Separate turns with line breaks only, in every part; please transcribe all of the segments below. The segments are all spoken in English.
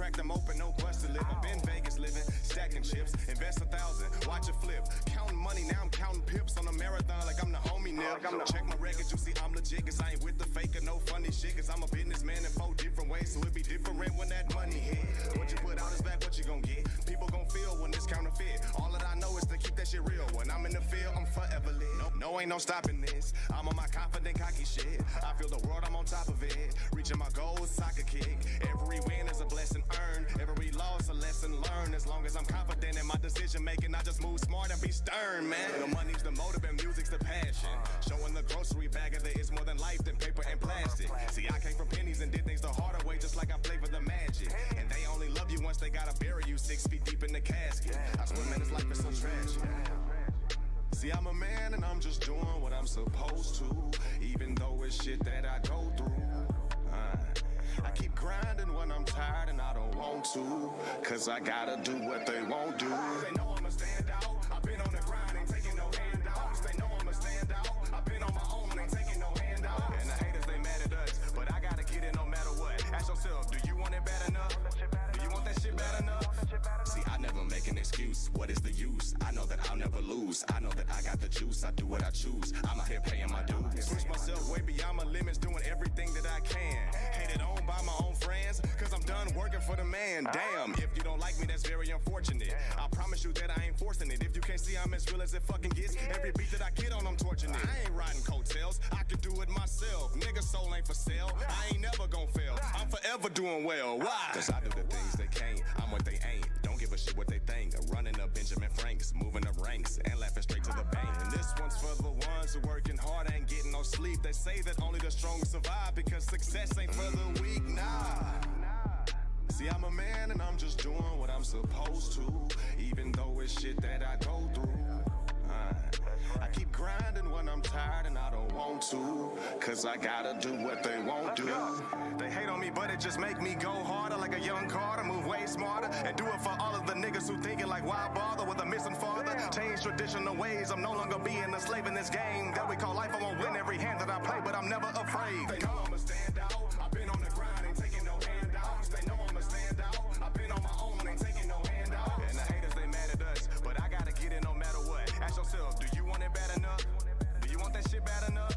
crack them open, no busted lip. I'm in Vegas living, stacking chips, invest 1,000, watch it flip. Counting money, now I'm counting pips on a marathon like I'm the homie nip. Check my record, you see I'm legit, cause I ain't with the faker, no funny shit, cause I'm a businessman in 4 different ways, so it be different when that money hit. What you put out is back, what you gon' get. People gon' feel when it's counterfeit. All that I know is to keep that shit real. When I'm in the field, I'm forever lit. No, ain't no stopping this. I'm on my confident, cocky shit. I feel the world, I'm on top of it. Reaching my goals, soccer kick. Every win is a blessing earned. Every loss a lesson learned. As long as I'm confident in my decision making, I just move smart and be stern, man. The money's the motive and music's the passion. Showing the grocery bag that it's more than life than paper and plastic. See, I came from pennies and did things the harder way, just like I play for the Magic. And they only love you once they gotta bury you 6 feet deep in the casket. I swear, man, this life is so tragic. See, I'm a man and I'm just doing what I'm supposed to, even though it's shit that I go through. I keep grinding when I'm tired and I don't want to, cause I gotta do what they won't do. They know I'ma stand out, I've been on the grind, ain't taking no handouts. They know I'ma stand out, I've been on my own, ain't taking no handouts. And the haters, they mad at us, but I gotta get it no matter what. Ask yourself, do you want it bad enough? Do you want that shit bad enough? See, I never make an excuse, what is the use? I know that I'll never lose, I know that I got the juice, I do what I choose, I'm out here paying my dues. Push myself way beyond my limits, doing everything that I can. Hated on by my own friends, cause I'm done working for the man. Damn, if you don't like me, that's very unfortunate. I promise you that I ain't forcing it. If you can't see I'm as real as it fucking gets, every beat that I get on, I'm torching it. I ain't riding coattails, I can do it myself. Nigga soul ain't for sale, I ain't never gon' fail. I'm forever doing well, why? Cause I do the things they can't, I'm what they ain't. Don't give a shit what they think. Running up Benjamin Franks, moving up ranks, and laughing straight to the bank. And this one's for the ones who working hard, ain't getting no sleep. They say that only the strong survive, because success ain't for the weak, nah. See, I'm a man and I'm just doing what I'm supposed to, even though it's shit that I go through. I keep grinding when I'm tired and I don't want to, cause I gotta do what they won't do. They hate on me, but it just make me go harder, like a young Carter, move way smarter, and do it for all of the niggas who thinking like, why bother with a missing father? Change traditional ways, I'm no longer being a slave in this game that we call life. I won't win every hand that I play, but I'm never afraid. They know I'ma stand out, I've been on the grind, ain't taking no handouts. They know I'ma stand out, I've been on my own, ain't taking no handouts. And the haters, they mad at us, but I gotta get it no matter what. Ask yourself, do you want it bad enough? Do you want that shit bad enough?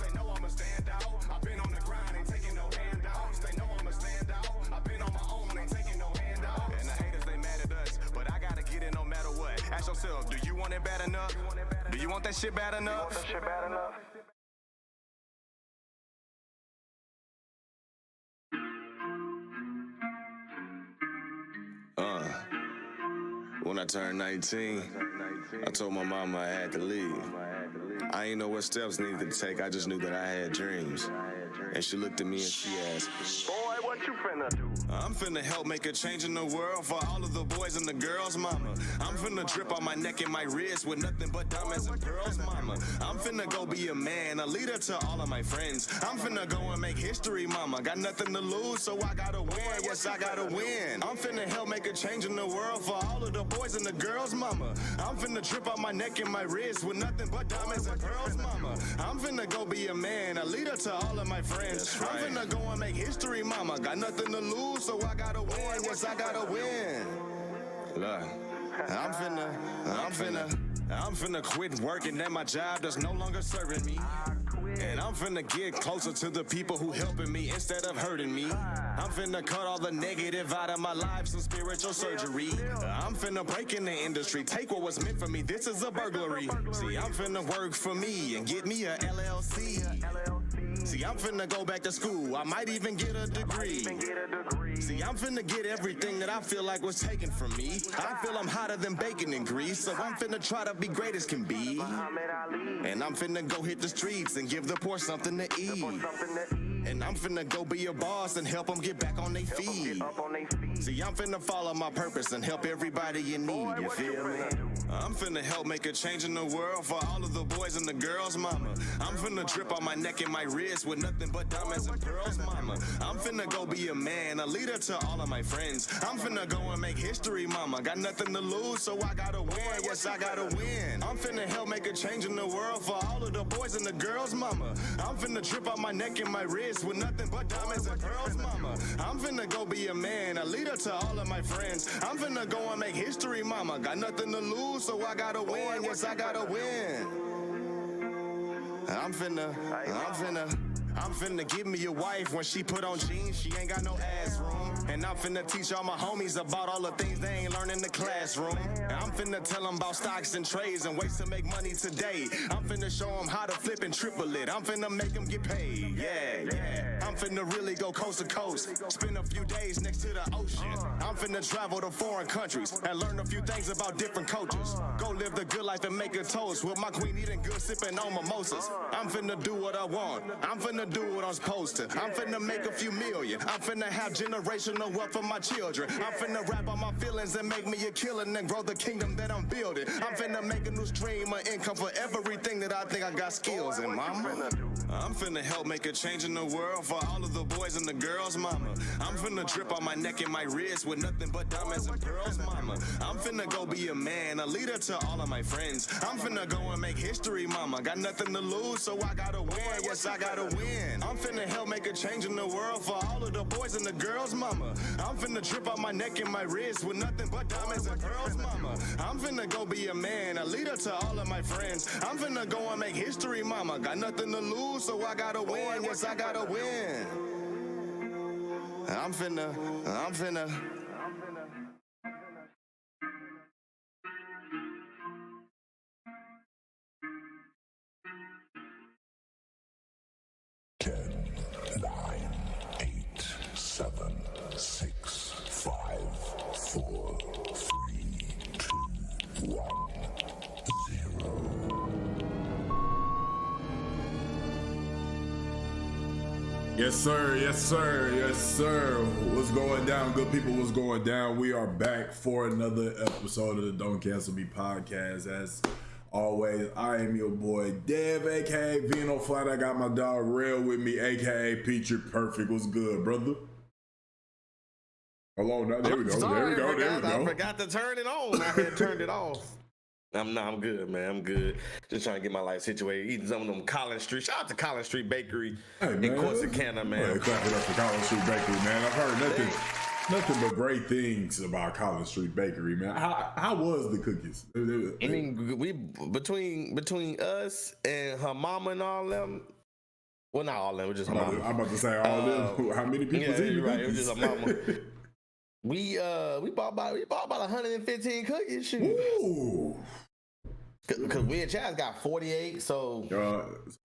They know I'ma stand out, I've been on the grind, ain't taking no handouts. They know I'ma stand out, I've been on my own, ain't taking no handouts. And the haters, they mad at us, but I gotta get it no matter what. Ask yourself, do you want it bad enough? Do you want that shit bad enough? When I turned 19, I told my mama I had to leave. I ain't know what steps needed to take, I just knew that I had dreams. And she looked at me and she asked, boy, what you finna do? I'm finna help make a change in the world for all of the boys and the girls, mama. I'm finna drip on my neck and my wrist with nothing but diamonds and pearls, mama. I'm finna go be a man, a leader to all of my friends. I'm finna go and make history, mama. Got nothing to lose, so I gotta win, yes, I gotta win. I'm finna help make a change in the world for all of the boys and the girls, mama. I'm finna drip on my neck and my wrist with nothing but diamonds and pearls, mama. I'm finna go be a man, a leader to all of my friends. I'm finna go and make history, mama. Got nothing to lose, so I gotta win, yes, I gotta win. Look, I'm finna quit working at my job that's no longer serving me. And I'm finna get closer to the people who helping me instead of hurting me. I'm finna cut all the negative out of my life, some spiritual surgery. I'm finna break in the industry, take what was meant for me, this is a burglary. See, I'm finna work for me and get me a LLC. See, I'm finna go back to school, I might even get a degree. See, I'm finna get everything that I feel like was taken from me. I feel I'm hotter than bacon and grease, so I'm finna try to be great as can be. And I'm finna go hit the streets and give the poor something to eat. And I'm finna go be a boss and help them get back on their feet. See, I'm finna follow my purpose and help everybody in need, you feel me? I'm finna help make a change in the world for all of the boys and the girls, mama. I'm finna drip on my neck and my wrist with nothing but diamonds and pearls, mama. I'm finna go be a man, a leader to all of my friends. I'm finna go and make history, mama. Got nothing to lose, so I gotta win, yes, I gotta win. I'm finna help make a change in the world for all of the boys boys and the girls, mama. I'm finna trip out my neck and my wrist with nothing but diamonds and pearls, mama. I'm finna go be a man, a leader to all of my friends. I'm finna go and make history, mama. Got nothing to lose, so I gotta win. Yes, I gotta win. I'm finna give me a wife. When she put on jeans, she ain't got no ass room. And I'm finna teach all my homies about all the things they ain't learning in the classroom. And I'm finna tell them about stocks and trades and ways to make money today. I'm finna show them how to flip and triple it. I'm finna make them get paid, yeah. I'm finna really go coast to coast, spend a few days next to the ocean. I'm finna travel to foreign countries and learn a few things about different cultures. Go live the good life and make a toast with my queen eating good, sipping on mimosas. I'm finna do what I want. I'm finna do what I'm supposed to. I'm finna make a few million. I'm finna have generational wealth for my children. I'm finna rap on my feelings and make me a killer and grow the kingdom that I'm building. I'm finna make a new stream of income for everything that I think I got skills in, mama. I'm finna help make a change in the world for all of the boys and the girls, mama. I'm finna drip on my neck and my wrist with nothing but diamonds and pearls, mama. I'm finna go be a man, a leader to all of my friends. I'm finna go and make history, mama. Got nothing to lose, so I gotta win. Yes, I gotta win. I'm finna help make a change in the world for all of the boys and the girls, mama. I'm finna drip on my neck and my wrist with nothing but diamonds and pearls, mama. I'm finna go be a man, a leader to all of my friends. I'm finna go and make history, mama. Got nothing to lose, so I gotta win. Yes, I gotta win. I'm finna.
Yes, sir. Yes, sir. Yes, sir. What's going down, good people? What's going down? We are back for another episode of the Don't Cancel Me podcast. As always, I am your boy Dev, aka Vino Flat. I got my dog Rail with me, aka Peachy Perfect. What's good, brother? Hold on, now. There we go.
Sorry,
there we go.
I forgot to turn it on. I had turned it off. I'm good, man. I'm good. Just trying to get my life situated. Eating some of them Collins Street. Shout out to Collins Street Bakery in Corsicana, man.
Hey, clap it up for Collins Street Bakery, man. I've heard nothing but great things about Collins Street Bakery, man. How was the cookies?
I mean, we between us and her mama and all them. Well, not all them. It was just her mama.
I'm about to say all them. How many people eating
right.
cookies?
It was just her mama. We bought about 115 cookies. Shoot.
Ooh.
Cause we and Chaz got 48, so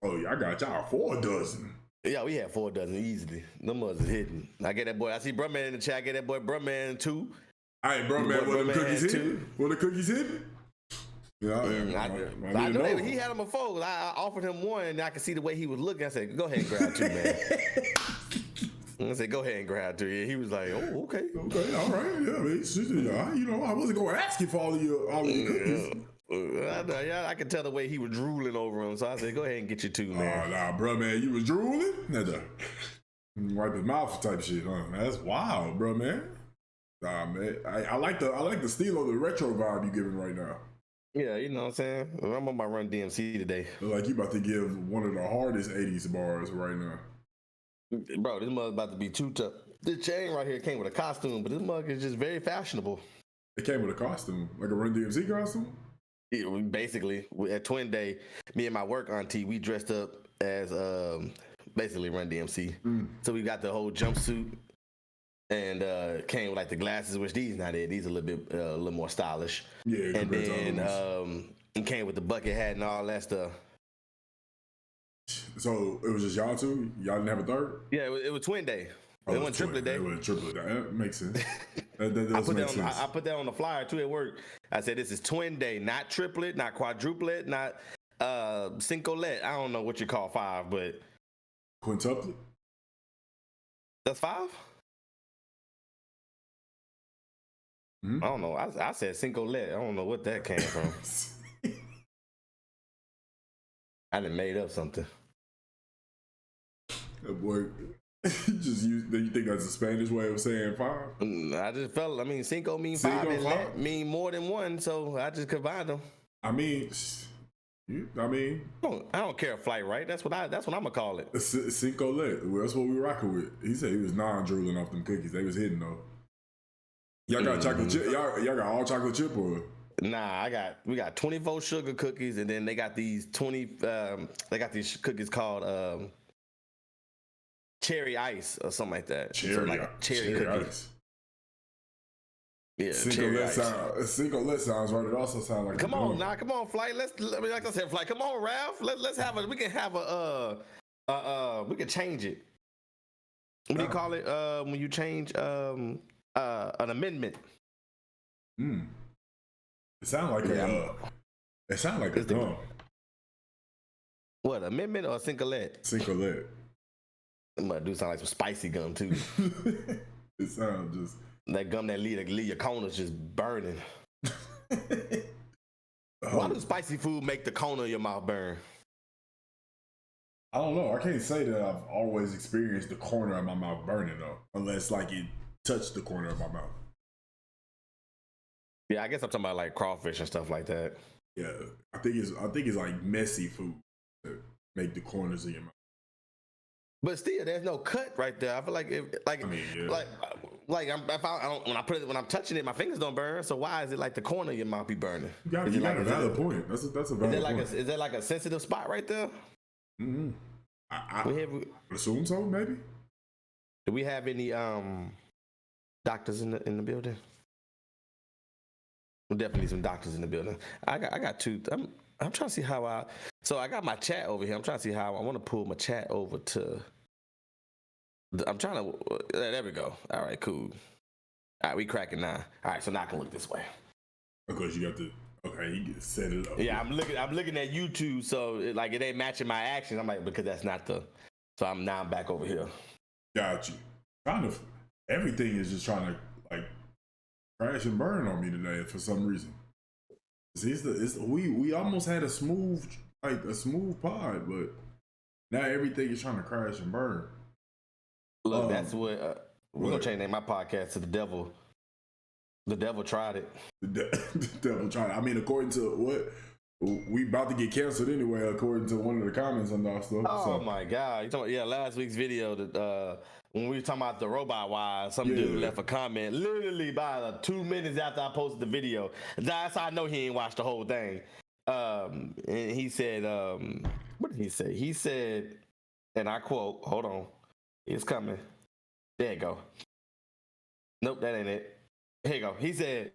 I got y'all 4 dozen.
Yeah, we had 4 dozen easily. Them was hitting. I get that boy. I see Brumman in the chat. I get that boy Brumman 2.
Hey, Brumman, what the cookies hitting? What the cookies hitting? Yeah,
I know he had them before. I offered him one, and I could see the way he was looking. I said, "Go ahead and grab 2, man." I said, "Go ahead and grab 2." Yeah, he was like, "Oh, okay,
all right." Yeah, you know, I wasn't going to ask you for all of your cookies.
I could tell the way he was drooling over him, so I said, "Go ahead and get your 2, man."
Oh, nah, bro, man, you was drooling? Wipe his mouth type shit, huh? That's wild, bro, man. Nah, man, I like the steel of the retro vibe you giving right now.
Yeah, you know what I'm saying? I'm on my Run DMC today.
Look like you about to give one of the hardest 80s bars right now.
Bro, this mug about to be too tough. This chain right here came with a costume, but this mug is just very fashionable.
It came with a costume? Like a Run DMC costume?
Yeah, basically, at Twin Day, me and my work auntie, we dressed up as basically Run DMC. So we got the whole jumpsuit and came with like the glasses, which these not it. These are a little more stylish.
Yeah,
and then it came with the bucket hat and all that stuff.
So it was just y'all two? Y'all didn't have a third?
Yeah, it was Twin Day. It wasn't triplet day.
It wasn't triplet day. That makes sense. That does make sense.
I put that on the flyer too at work. I said this is Twin Day, not triplet, not quadruplet, not cincolet. I don't know what you call 5, but
quintuplet.
That's 5. I don't know. I said cincolet. I don't know what that came from. I done made up something.
That boy. You think that's a Spanish way of saying 5?
I just felt. I mean, cinco mean 5 and let mean more than 1, so I just combined them.
I mean, I mean,
I don't care a flight right. That's what I'm gonna call it.
Cinco Let. That's what we rocking with. He said he was non-drooling off them cookies. They was hidden though. Y'all got chocolate chip? Y'all got all chocolate chip or?
Nah, we got 24 sugar cookies, and then they got these 20. They got these cookies called cherry ice or something like that.
Cherry
cookie.
ice.
Yeah,
Cinco Let sounds right. It also sounds like.
Come on, flight. Like I said, flight. Come on, Ralph. Let's have we can have we can change it. What do you call it? When you change an amendment.
It sounds like it sounds like a gum.
What, amendment or Cinco Let?
Cinco Let.
It might do sound like some spicy gum too.
It sounds just
that gum that leave your corners just burning. Why does spicy food make the corner of your mouth burn?
I don't know. I can't say that I've always experienced the corner of my mouth burning though, unless like it touched the corner of my mouth.
Yeah, I guess I'm talking about like crawfish and stuff like that.
Yeah, I think it's like messy food that make the corners of your mouth.
But still, there's no cut right there. I feel like when I'm touching it, my fingers don't burn. So why is it like the corner of your mouth be burning?
You got a valid point. That's a valid point.
Is that like a sensitive spot right there?
Mm-hmm. I assume so, maybe.
Do we have any doctors in the building? Definitely some doctors in the building. I got two. I'm trying to see how I got my chat over here. I'm trying to see how I want to pull my chat over to. I'm trying to. There we go. All right, cool. All right, we cracking now. All right, so now I can look this way.
Of course, you got the. Okay, you can set it up.
Yeah, I'm looking at YouTube, so it ain't matching my actions. I'm like, because that's not the. So I'm back over here.
Got you. Kind of everything is just trying to like crash and burn on me today for some reason. We almost had a smooth pod, but now everything is trying to crash and burn.
Look, that's what we're gonna change my podcast to the devil. The devil tried it.
The devil tried it. I mean, according to what we about to get canceled anyway, according to one of the comments on our stuff.
Oh my God! You talking about, last week's video that when we were talking about the robot wives, some dude left a comment literally by 2 minutes after I posted the video. That's how I know he ain't watched the whole thing. And he said, what did he say? He said, and I quote, hold on, it's coming. There you go. Nope, that ain't it. Here you go. He said,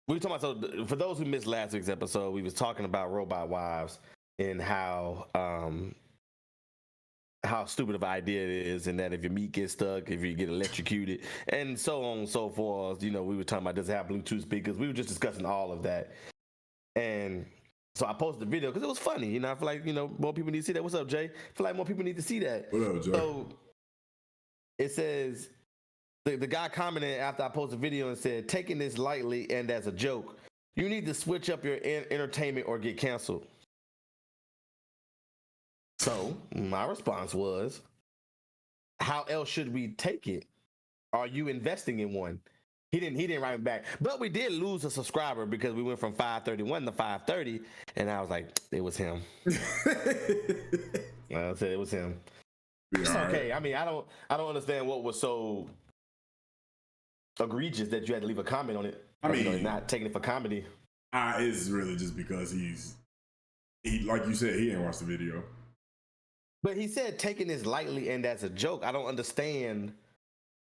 we were talking about, so for those who missed last week's episode, we was talking about robot wives and how stupid of an idea it is, and that if your meat gets stuck, if you get electrocuted, and so on and so forth. We were talking about, does it have Bluetooth speakers? We were just discussing all of that. And so I posted the video because it was funny. I feel like, more people need to see that. What's up, Jay? I feel like more people need to see that.
What up, Jay? So
it says, the guy commented after I posted the video and said, taking this lightly and as a joke, you need to switch up your entertainment or get canceled. So my response was, how else should we take it? Are you investing in one? He didn't write me back, but we did lose a subscriber because we went from 531 to 530, and I was like, it was him. I said it was him. It's okay. I mean, I don't understand what was so egregious that you had to leave a comment on it. I mean, not taking it for comedy.
It's really just because he like you said, he didn't watch the video.
But he said taking this lightly and as a joke. I don't understand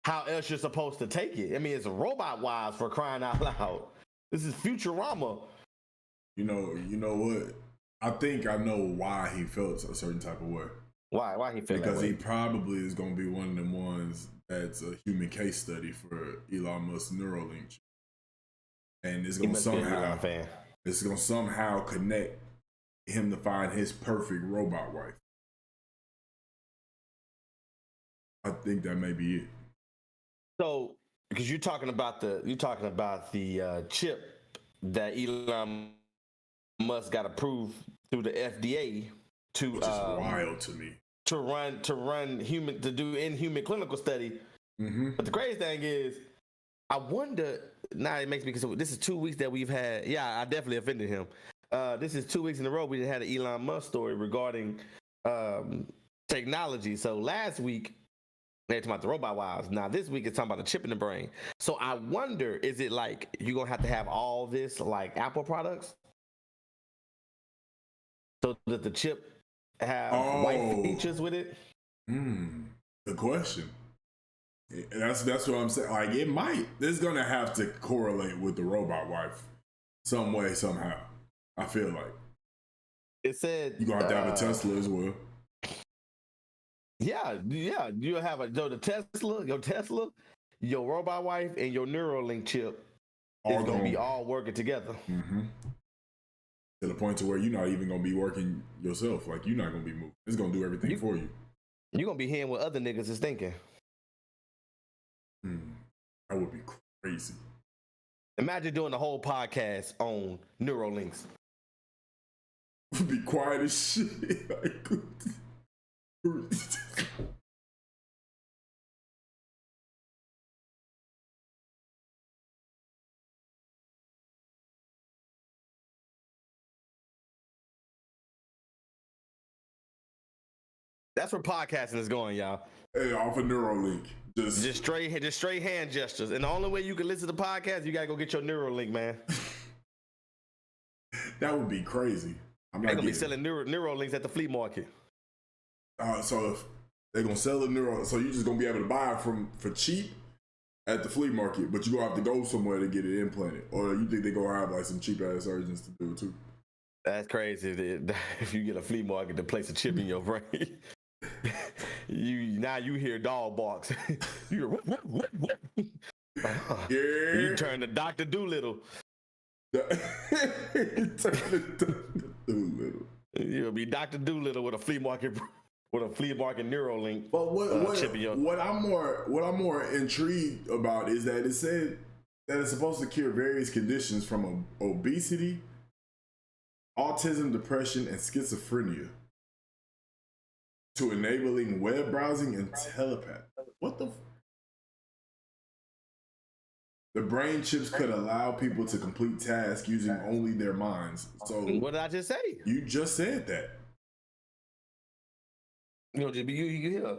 how else you're supposed to take it. I mean, it's a robot wives, for crying out loud. This is Futurama.
You know what? I think I know why he felt a certain type of way.
Why he felt
because
that way?
He probably is going to be one of them ones that's a human case study for Elon Musk's Neuralink. And it's going to somehow connect him to find his perfect robot wife. I think that may be it.
So, because you're talking about the chip that Elon Musk got approved through the FDA to,
which is wild to me,
to do inhuman clinical study.
Mm-hmm.
But the crazy thing is, I wonder. Now it makes me, because this is 2 weeks that we've had. Yeah, I definitely offended him. This is 2 weeks in a row we had an Elon Musk story regarding technology. So last week they're talking about the robot wives. Now this week it's talking about the chip in the brain. So I wonder, is it like you're gonna have to have all this like Apple products, so that the chip have white features with it?
Good question. That's what I'm saying. Like it might. It's gonna have to correlate with the robot wife some way, somehow. I feel like
it said
you're gonna have to have a Tesla as well.
Yeah. You'll have your Tesla, your robot wife, and your Neuralink chip is gonna be all working together.
Mm-hmm. To the point to where you're not even gonna be working yourself. Like you're not gonna be moving. It's gonna do everything for you.
You're gonna be hearing what other niggas is thinking.
That would be crazy.
Imagine doing the whole podcast on Neuralinks.
Would be quiet as shit. Like,
that's where podcasting is going, y'all.
Hey, off a Neuralink.
Just straight hand gestures. And the only way you can listen to podcasts, you gotta go get your Neuralink, man.
That would be crazy.
They're gonna be selling Neuralinks at the flea market.
So if they're gonna sell the Neuralink, so you're just gonna be able to buy it for cheap at the flea market, but you're gonna have to go somewhere to get it implanted. Or you think they're gonna have like some cheap ass surgeons to do it too? That's
crazy. If you get a flea market to place a chip in your brain. You hear dog barks. You turn to Dr. Doolittle. You'll be Dr. Doolittle with a flea market Neuralink.
But what I'm more intrigued about is that it said that it's supposed to cure various conditions from obesity, autism, depression, and schizophrenia, to enabling web browsing and telepathy. What the? The brain chips could allow people to complete tasks using only their minds. So
what did I just say?
You just said that.
You hear.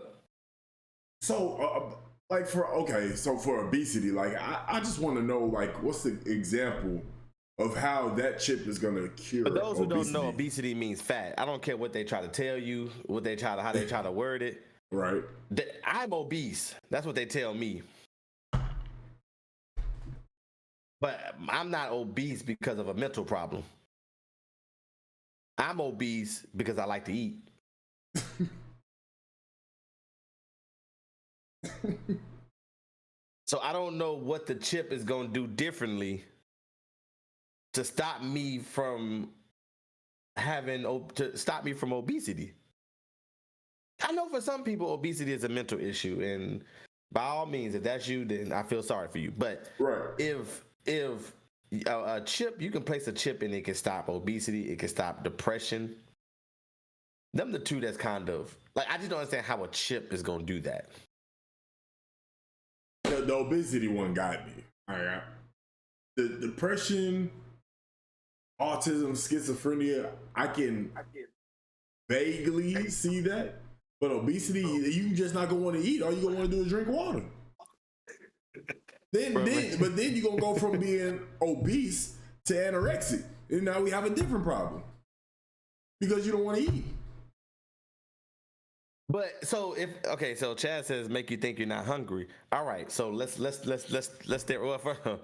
So for obesity, like I just want to know, like, what's the example of how that chip is gonna cure?
For those who
obesity?
don't know, obesity means fat. I don't care what they try to tell you, how they try to word it.
Right.
I'm obese. That's what they tell me. But I'm not obese because of a mental problem. I'm obese because I like to eat. So I don't know what the chip is going to do differently to stop me from obesity. I know for some people obesity is a mental issue, and by all means, if that's you, then I feel sorry for you. But if a chip, you can place a chip and it can stop obesity, it can stop depression. Them the two that's kind of like, I just don't understand how a chip is going to do that.
The obesity one got me. All right. The depression, autism, schizophrenia, I can vaguely see that. But obesity, you just not gonna want to eat. All you gonna want to do is drink water. Then you're gonna go from being obese to anorexic, and now we have a different problem because you don't want to eat.
But so Chad says make you think you're not hungry. All right, so let's stay. Well,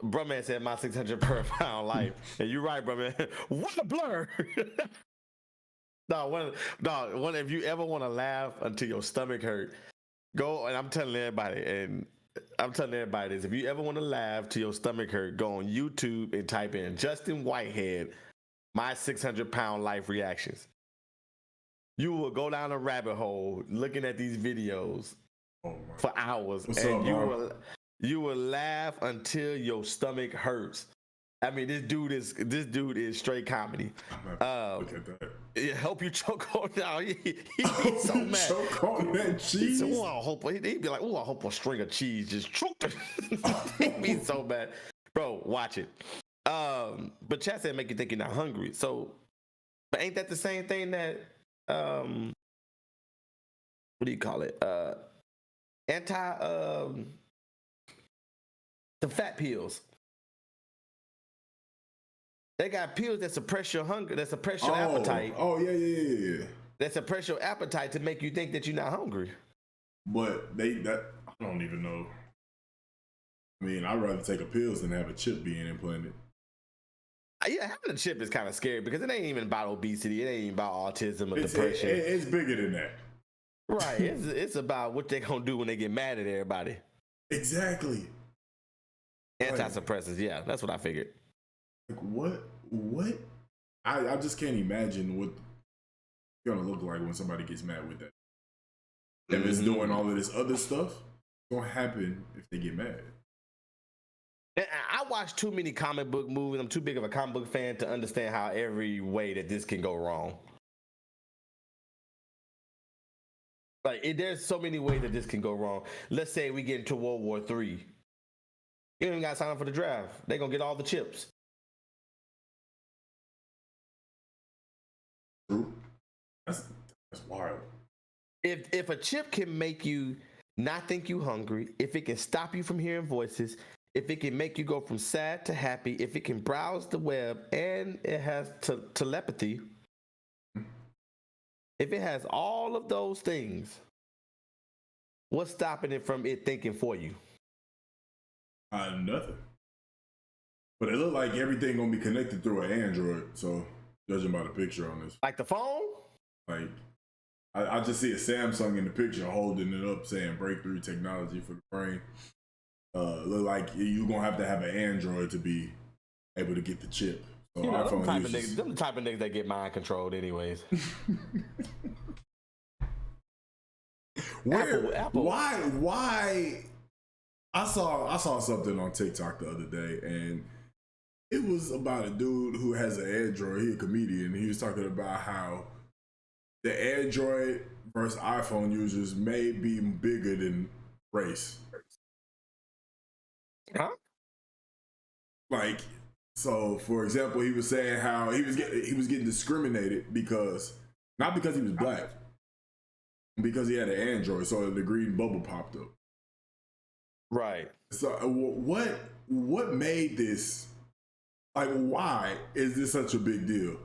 bro man said my 600 per pound life, and you're right, bro man. What a blur. No, if you ever want to laugh until your stomach hurt, go, and I'm telling everybody this, if you ever want to laugh till your stomach hurt, go on YouTube and type in Justin Whitehead, my 600-pound life reactions. You will go down a rabbit hole looking at these videos for hours, and you will laugh until your stomach hurts. I mean, this dude is straight comedy.
Look at that.
It help you choke on now. He's so mad.
Choke on that cheese.
He'd be like, "Oh, I hope a string of cheese just choked him." He'd be so mad, bro. Watch it. But chat said make you think you're not hungry. So, but ain't that the same thing that what do you call it? The fat pills. They got pills that suppress your hunger, that suppress your appetite.
Oh yeah.
That suppress your appetite to make you think that you're not hungry.
But I don't even know. I mean, I'd rather take a pills than have a chip being implanted.
Yeah, having a chip is kind of scary because it ain't even about obesity. It ain't even about autism or depression.
It's bigger than that.
Right. It's about what they gonna do when they get mad at everybody.
Exactly.
Anti-suppressants. Yeah, that's what I figured.
Like what? I just can't imagine what it's gonna look like when somebody gets mad with that. If it's doing all of this other stuff, it's gonna happen if they get mad.
I watch too many comic book movies. I'm too big of a comic book fan to understand how every way that this can go wrong. Like, there's so many ways that this can go wrong. Let's say we get into World War III. You don't even got to sign up for the draft. They're going to get all the chips.
True. That's wild.
If a chip can make you not think you hungry, if it can stop you from hearing voices, if it can make you go from sad to happy, if it can browse the web and it has telepathy, if it has all of those things, what's stopping it from it thinking for you?
Nothing. But it looked like everything gonna be connected through an Android. So judging by the picture on this,
like the phone,
like I just see a Samsung in the picture holding it up, saying breakthrough technology for the brain. Look like you're gonna have to have an Android to be able to get the chip. So
you know,
iPhone
them the type of niggas that get mind controlled anyways.
Apple. Why? I saw something on TikTok the other day, and it was about a dude who has an Android. He's a comedian. He was talking about how the Android versus iPhone users may be bigger than race.
Huh?
Like, so for example, he was saying how he was getting discriminated because not because he was black, because he had an Android, so the green bubble popped up.
Right.
So what made this, like, why is this such a big deal?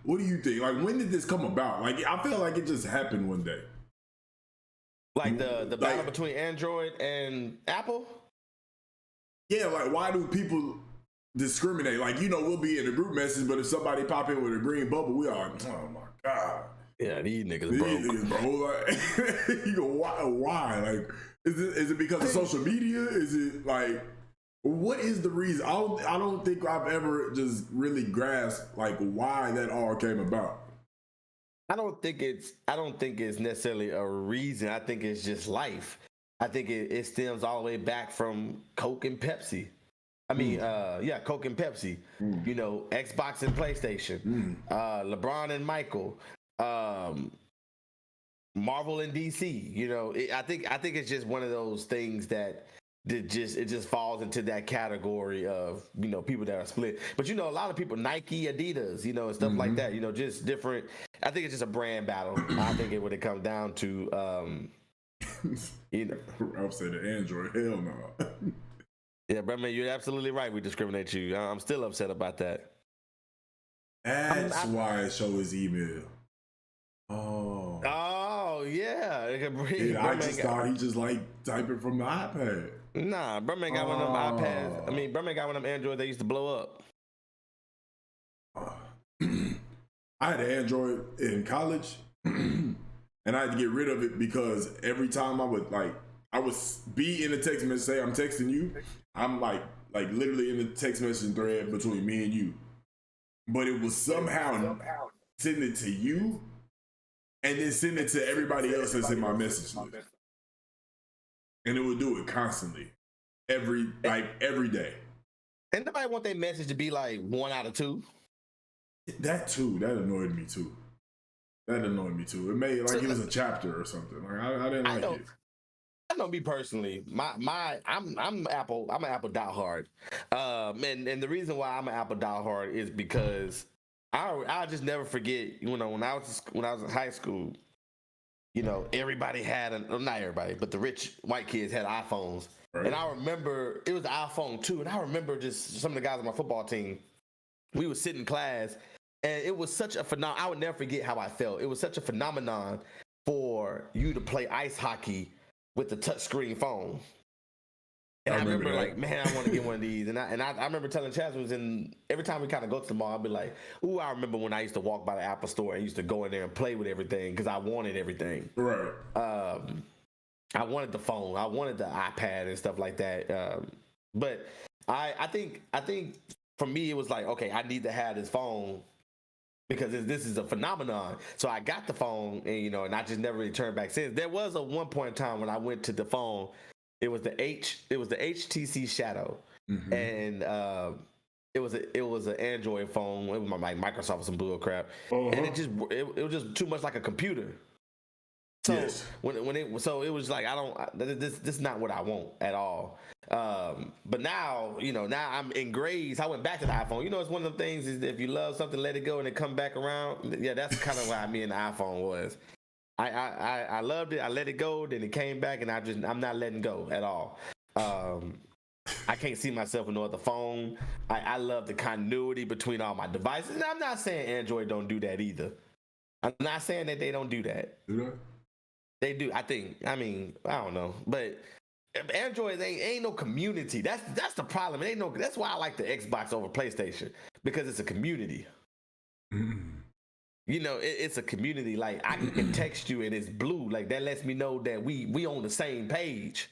What do you think? Like, when did this come about? Like, I feel like it just happened one day.
Like the battle between Android and Apple?
Yeah, like, why do people discriminate? Like, you know, we'll be in a group message, but if somebody pop in with a green bubble, we are, oh my God.
Yeah, these niggas bro.
Like, you go, why? Like, is it because of social media? Is it like, what is the reason? I don't think I've ever just really grasped like why that all came about.
I don't think it's necessarily a reason. I think it's just life. I think it stems all the way back from Coke and Pepsi. I mean, Coke and Pepsi. You know, Xbox and PlayStation. LeBron and Michael. Marvel and DC. You know, I think it's just one of those things that it just falls into that category of, you know, people that are split. But you know, a lot of people, Nike, Adidas, you know, and stuff like that. You know, just different. I think it's just a brand battle. I think it would come down to. You know,
I'll say the Android. Hell no.
Yeah, bro, man, you're absolutely right. We discriminate you. I'm still upset about that.
That's why I show his email.
Oh yeah.
I just thought he just like typing from the iPad.
Nah, bro, man got one of them iPads. I mean, bro, man got one of them Androids that used to blow up.
I had an Android in college. And I had to get rid of it because every time I would be in a text message, say I'm texting you, I'm like literally in the text messaging thread between me and you. But it was somehow send it to you and then send it to everybody else that's in my message list. And it would do it constantly. Every day.
And nobody want their message to be like 1 out of 2.
That annoyed me too. It made like it was a chapter or something. Like I didn't like it.
I know me personally. I'm Apple. I'm an Apple diehard. And the reason why I'm an Apple diehard is because I just never forget. You know, when I was in high school, you know, everybody had not everybody, but the rich white kids had iPhones. Right. And I remember it was the iPhone 2, and I remember just some of the guys on my football team. We would sit in class, and it was such a phenomenon. I would never forget how I felt. It was such a phenomenon for you to play ice hockey with the touchscreen phone. And I remember like, man, I want to get one of these. And I remember telling Chaz, every time we kind of go to the mall, I'd be like, ooh, I remember when I used to walk by the Apple store and used to go in there and play with everything because I wanted everything.
Right.
I wanted the phone. I wanted the iPad and stuff like that. But I think for me, it was like, okay, I need to have this phone because this is a phenomenon. So I got the phone, and you know, and I just never really turned back since. There was a one point in time when I went to the phone. It was the HTC Shadow, and it was an Android phone. It was like Microsoft or some bull crap, and it was just too much like a computer. So yes. It was like this is not what I want at all. But now, you know, now I'm in grades. I went back to the iPhone. You know, it's one of the things is if you love something, let it go and it come back around. Yeah, that's kind of why me and the iPhone was. I loved it. I let it go. Then it came back, and I'm not letting go at all. I can't see myself with no other phone. I love the continuity between all my devices. And I'm not saying Android don't do that either. I'm not saying that they don't do that.
Yeah.
They do. I don't know, but Android ain't no community. That's the problem. It ain't no. That's why I like the Xbox over PlayStation, because it's a community. You know, it's a community. Like I can text you and it's blue. Like that lets me know that we on the same page.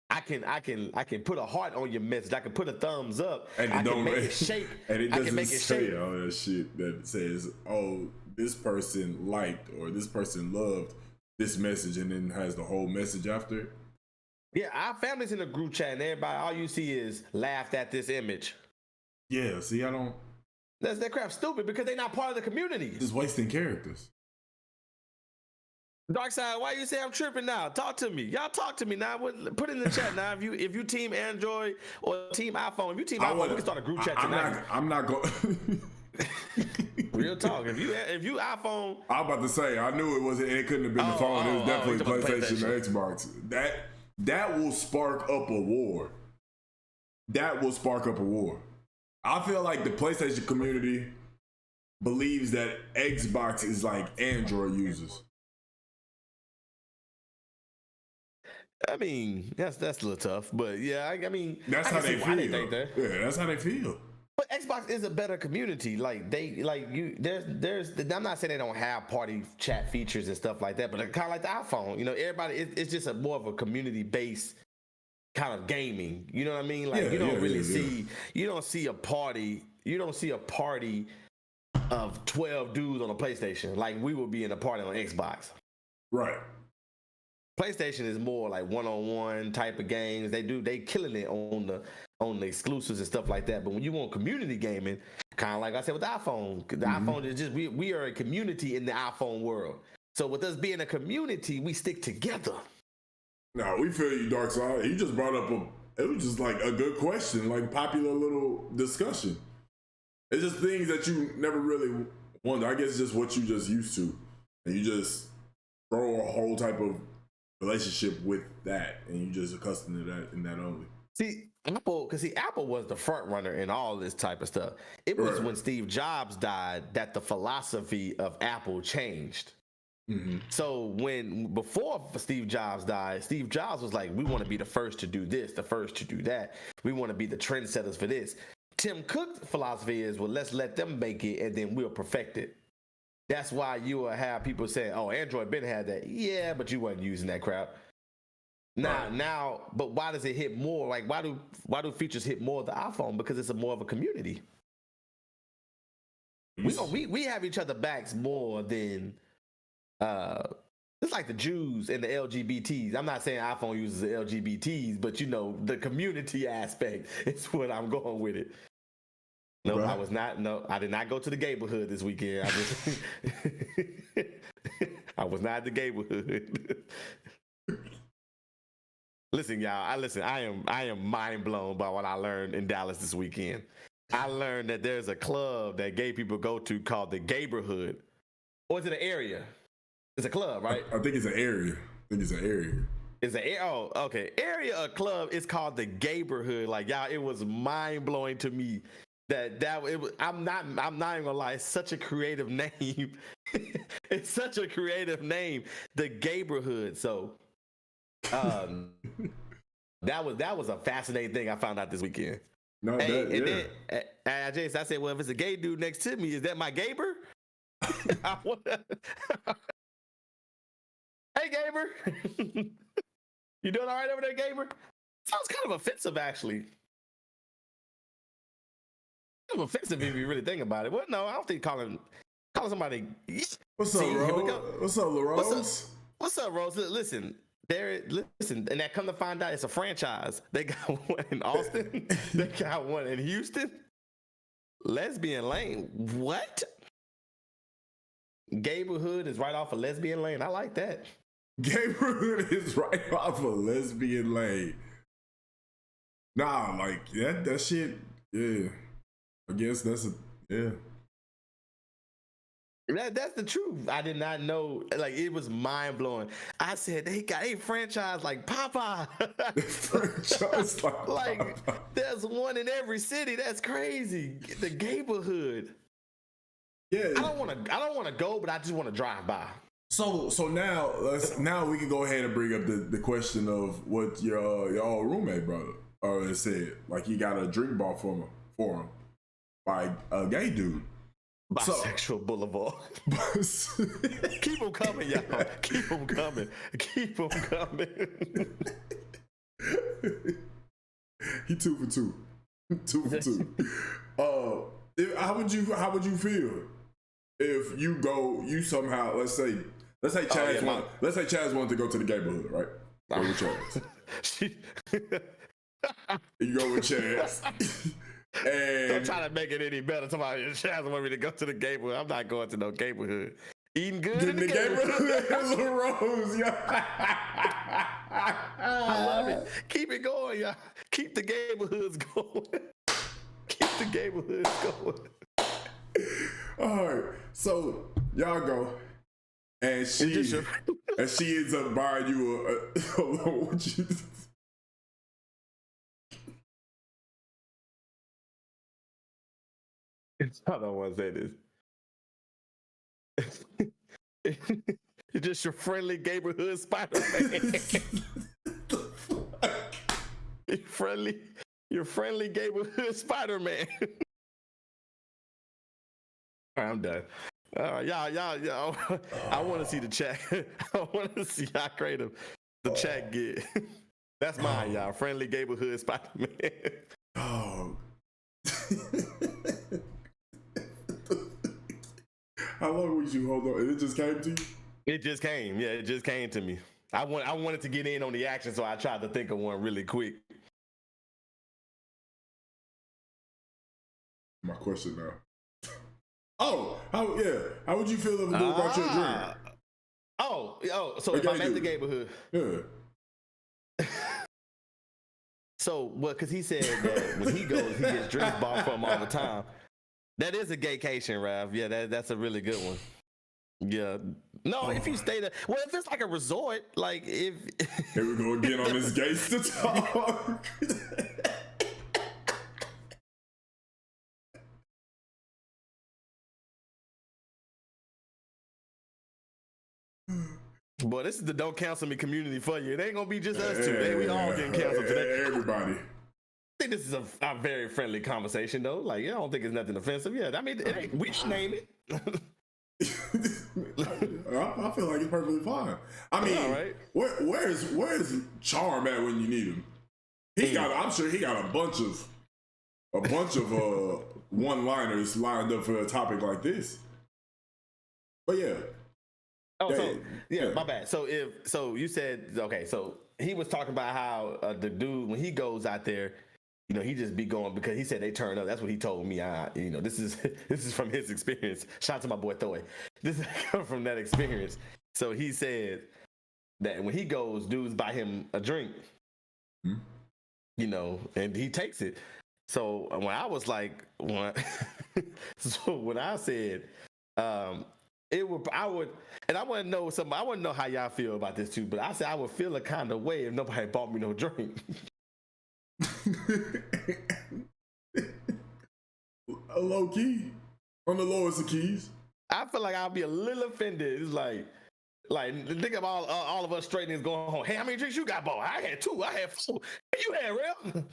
I can put a heart on your message. I can put a thumbs up.
And
I can make it shake.
And it doesn't say all that shit that says, "Oh, this person liked or this person loved this message," and then has the whole message after.
Yeah, our family's in a group chat, and everybody, all you see is laughed at this image.
Yeah, see, I don't.
That crap stupid because they're not part of the community.
Just wasting characters.
Dark Side, why you say I'm tripping now? Talk to me. Y'all talk to me now. Put it in the chat now. If you team Android or team iPhone, if you team iPhone, we can start a group chat tonight.
I'm not going.
Real talk. If you iPhone,
I'm about to say I knew it wasn't. It couldn't have been the phone. It was definitely PlayStation or Xbox. That will spark up a war. That will spark up a war. I feel like the PlayStation community believes that Xbox is like Android users.
I mean, that's a little tough, but yeah, I mean,
that's how they feel. Yeah, that's how they feel.
But Xbox is a better community. There's. I'm not saying they don't have party chat features and stuff like that, but kind of like the iPhone. You know, everybody. It's just more of a community based kind of gaming. You know what I mean? Like you don't really see. You don't see a party. You don't see a party of 12 dudes on a PlayStation like we would be in a party on Xbox.
Right.
PlayStation is more like one-on-one type of games. They killing it on the exclusives and stuff like that. But when you want community gaming, kind of like I said with the iPhone, the iPhone is just we are a community in the iPhone world. So with us being a community, we stick together.
No, we feel you, Dark Side. You just brought up it was just like a good question, like popular little discussion. It's just things that you never really wonder. I guess it's just what you just used to, and you just throw a whole type of relationship with that, and you just accustomed to that and that only.
See, Apple was the front runner in all this type of stuff. It was when Steve Jobs died that the philosophy of Apple changed. So before Steve Jobs died, Steve Jobs was like, we want to be the first to do this, the first to do that. We want to be the trendsetters for this. Tim Cook's philosophy is, well, let's let them make it and then we'll perfect it. That's why you will have people saying, oh, Android been had that. Yeah, but you wasn't using that crap. Now, but why does it hit more? Like, why do features hit more of the iPhone? Because it's more of a community. We have each other backs more than it's like the Jews and the LGBTs. I'm not saying iPhone uses the LGBTs, but you know, the community aspect is what I'm going with it. No, right. I did not go to the neighborhood this weekend. I was not at the neighborhood. Listen, y'all. I am mind blown by what I learned in Dallas this weekend. I learned that there's a club that gay people go to called the Gayborhood. Or is it an area? It's a club, right?
I think it's an area. It's an
oh, okay. Area or club is called the Gayborhood. Like, y'all, it was mind blowing to me that it was, I'm not even gonna lie, it's such a creative name. It's such a creative name, the Gayborhood. So that was a fascinating thing I found out this weekend.
No,
Then Jason, I said, well, if it's a gay dude next to me, is that my Gaber? Hey, Gaber. You doing all right over there, Gaber? Sounds kind of offensive, actually. Kind of offensive if you really think about it. Well, no, I don't think calling somebody.
What's up, Rose? What's up, Rose?
What's up, Rose? Listen, and that come to find out, it's a franchise. They got one in Austin. They got one in Houston. Lesbian Lane. What? Gayborhood is right off of Lesbian Lane. I like that.
Gayborhood is right off of Lesbian Lane. Nah, like that shit. Yeah, I guess that's yeah.
That's the truth. I did not know. Like, it was mind blowing. I said they got a franchise like Popeye.
Franchise
like Popeye. There's one in every city. That's crazy. The Gayborhood.
Yeah.
I don't want to go, but I just want to drive by.
So now we can go ahead and bring up the question of what your old roommate brother said. Like, he got a drink bought for him by a gay dude.
Bisexual Boulevard. Keep them coming, y'all. Keep them coming. Keep them coming.
He 2 for 2. 2 for 2. How would you feel if you somehow let's say Chaz wanted to go to the Gayborhood, right? Go with Chaz. You go with Chaz. And
don't try to make it any better. Somebody Chaz want me to go to the Gayborhood. I'm not going to no Gayborhood. Eating good in the Gayborhood.
Rose,
I love it. Keep it going, y'all. Keep the Gayborhoods going. Keep the Gayborhoods going.
All right, so y'all go, and she ends up buying you a
I don't want to say this. It's just your friendly Gayborhood Spider-Man. Your friendly Gayborhood Spider-Man. All right, I'm done. Y'all. I want to see the chat. I want to see how creative the chat get. That's mine, y'all. Friendly Gayborhood Spider-Man.
Oh. How long would you hold on? And it just came to you?
It just came. Yeah, it just came to me. I wanted to get in on the action, so I tried to think of one really quick.
My question now. How would you feel if a dude brought you a drink?
So if I'm at the Gayborhood.
Yeah.
So, because he said that when he goes, he gets drinks bought from him all the time. That is a gaycation, Rav. Yeah, that's a really good one. Yeah. No, if you stay there. Well, if it's like a resort, like if.
Here we go again on this gangster talk.
Boy, this is the Don't Cancel Me community for you. It ain't gonna be just us two. We all getting canceled today.
Everybody.
I think this is a very friendly conversation, though. Like, I don't think it's nothing offensive. Yeah, I mean, we should name it.
I feel like it's perfectly fine. I mean,
right.
where's Charm at when you need him? I'm sure he got a bunch of one-liners lined up for a topic like this. But yeah.
My bad. So you said, okay, so he was talking about how the dude, when he goes out there, you know, he just be going because he said they turn up. That's what he told me. This is from his experience. Shout out to my boy Thoy. This is from that experience. So he said that when he goes, dudes buy him a drink, you know, and he takes it. So when I was like, so when I said, I would, and I want to know something. I want to know how y'all feel about this too. But I said I would feel a kind of way if nobody bought me no drink.
A low key, on the lowest of keys.
I feel like I'll be a little offended. It's like think of all of us straight niggas going home. Hey, how many drinks you got, boy? I had 2. I had 4. You had real.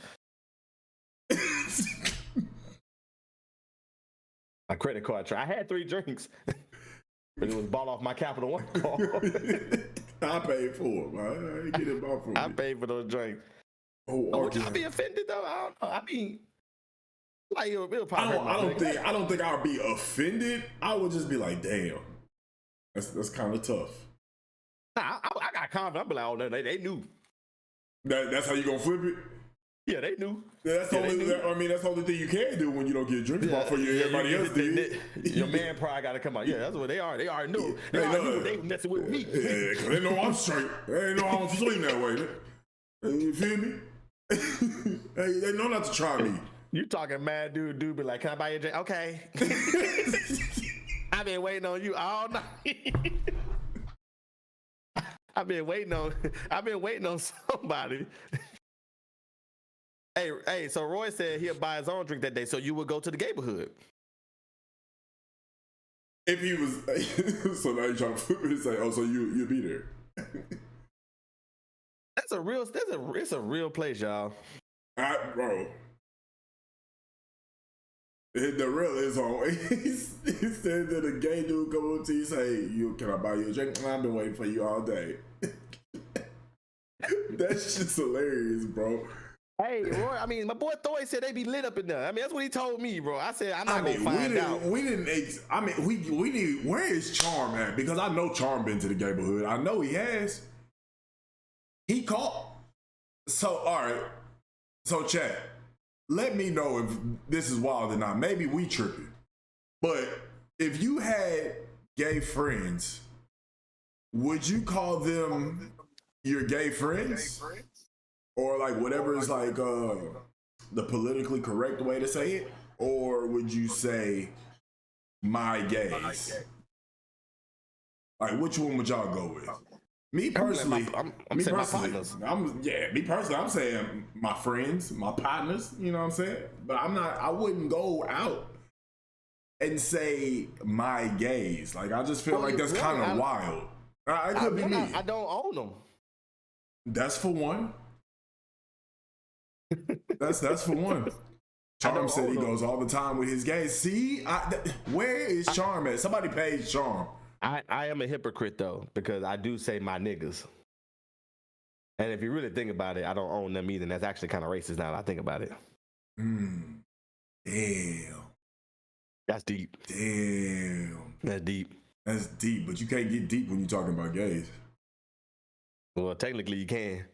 My credit card try. I had 3 drinks, but it was bought off my Capital One card.
I paid for it, man. I ain't get it bought for me.
I paid for those drinks.
Oh,
would y'all be offended though? I don't know. I mean, like it'll probably.
I don't think I would be offended. I would just be like, damn, that's kind of tough.
Nah, I got confidence. I'll be like, oh no, they knew.
That's how you gonna flip it?
Yeah, they knew.
That's the only thing you can do when you don't get drinks bought for you. Everybody else did.
Your man probably got to come out. Yeah, that's what they are. They already knew. They were messing with me.
Yeah, cause they know I'm straight. They know I don't swing that way. You feel me? They know not to try me.
You talking mad dude be like, can I buy you a drink? Okay. I've been waiting on you all night. I've been waiting on somebody. Hey, so Roy said he'll buy his own drink that day, so you would go to the neighborhood.
If he was, so now you're trying to flip it and say, oh, so you'll be there.
It's a real place, y'all.
Bro. The real is on. He said that a gay dude come up to you and say, can I buy you a drink? I've been waiting for you all day. That shit's hilarious, bro.
Hey, Roy, I mean, my boy Thoy said they be lit up in there. I mean, that's what he told me, bro. I said, I'm not going to find out.
We need, where is Charm at? Because I know Charm been to the neighborhood. I know he has. He called. So, all right. So, chat, let me know if this is wild or not. Maybe we tripping. But if you had gay friends, would you call them your gay friends? Or like whatever is like the politically correct way to say it? Or would you say my gays? Like which one would y'all go with? Me personally, I'm saying my friends, my partners, you know what I'm saying? But I wouldn't go out and say my gays. Like I just feel like that's kind of wild. It could be me.
I don't own them.
That's for one. That's for one. Charm said he goes all the time with his gays. See, where is Charm at? Somebody pays Charm.
I am a hypocrite though, because I do say my niggas. And if you really think about it, I don't own them either. And that's actually kind of racist now that I think about it.
Damn.
That's deep.
Damn.
That's deep.
That's deep, but you can't get deep when you're talking about gays.
Well, technically you can.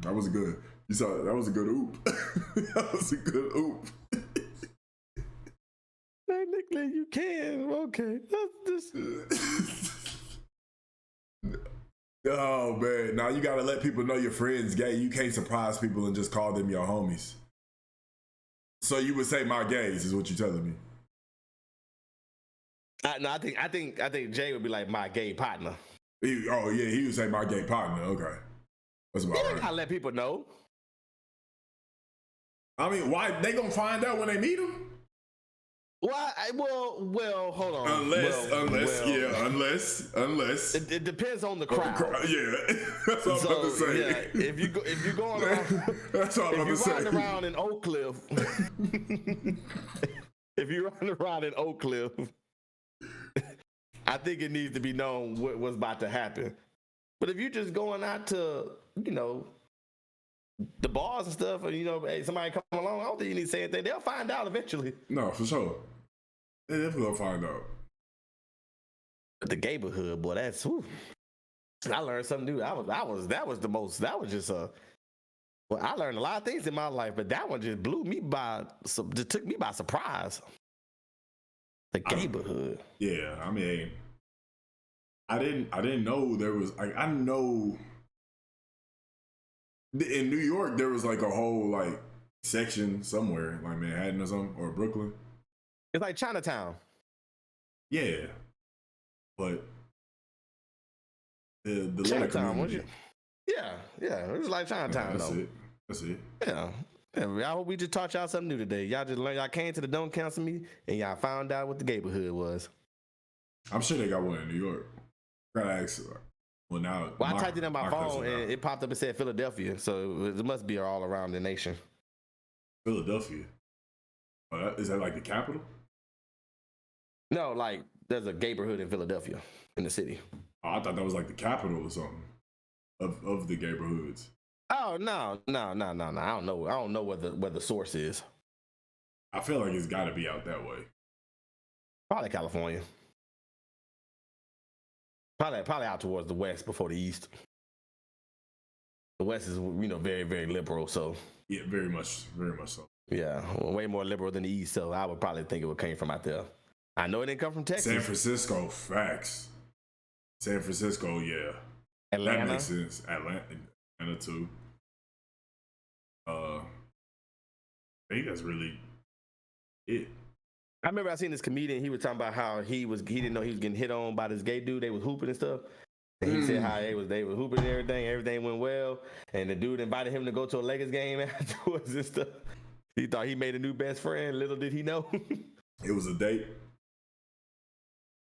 That was good. You saw that was a good oop. That was a good oop.
Technically you can. Okay.
Oh man, now you gotta let people know your friend's gay. You can't surprise people and just call them your homies. So you would say my gays is what you're telling me.
No, I think Jay would be like my gay partner.
He would say my gay partner. Okay, that's about right.
Gotta let people know.
I mean, why they gonna find out when they meet him?
Well, hold on.
Unless.
It depends on the crowd.
Yeah, that's what I'm about to say.
Yeah, if you're going around,
that's what I'm about to say.
If you're riding around in Oak Cliff, I think it needs to be known what's about to happen. But if you're just going out to, the bars and stuff, and hey, somebody come along, I don't think you need to say anything. They'll find out eventually.
No, for sure. They definitely gonna find out.
But the neighborhood, boy, that's whew. I learned something new. That was just well, I learned a lot of things in my life, but that one just took me by surprise. The neighborhood.
Yeah, I mean, I didn't know there was like I know in New York there was like a whole like section somewhere like Manhattan or something or Brooklyn.
It's like Chinatown.
Yeah, but the
Chinatown, was you? Yeah, it was like Chinatown.
That's it.
Yeah. I hope we just taught y'all something new today. Y'all just learned. Y'all came to the Don't Cancel Me and y'all found out what the neighborhood was.
I'm sure they got one in New York. Gotta ask. Well,
I typed it in my phone and it popped up and said Philadelphia, so it must be all around the nation.
Philadelphia. Is that like the capital?
No, like there's a neighborhood in Philadelphia in the city.
Oh, I thought that was like the capital or something of the neighborhoods.
Oh no! I don't know. I don't know where the source is.
I feel like it's got to be out that way.
Probably California. Probably out towards the west before the east. The west is very very liberal, so
yeah, very much so.
Yeah, way more liberal than the east. So I would probably think it would came from out there. I know it didn't come from Texas.
San Francisco, facts. San Francisco, yeah.
Atlanta.
That makes sense. Atlanta too. I think that's really it.
I remember I seen this comedian. He was talking about how he didn't know he was getting hit on by this gay dude. They was hooping and stuff. And he said how they were hooping and everything. Everything went well. And the dude invited him to go to a Lakers game afterwards and stuff. He thought he made a new best friend. Little did he know.
It was a date.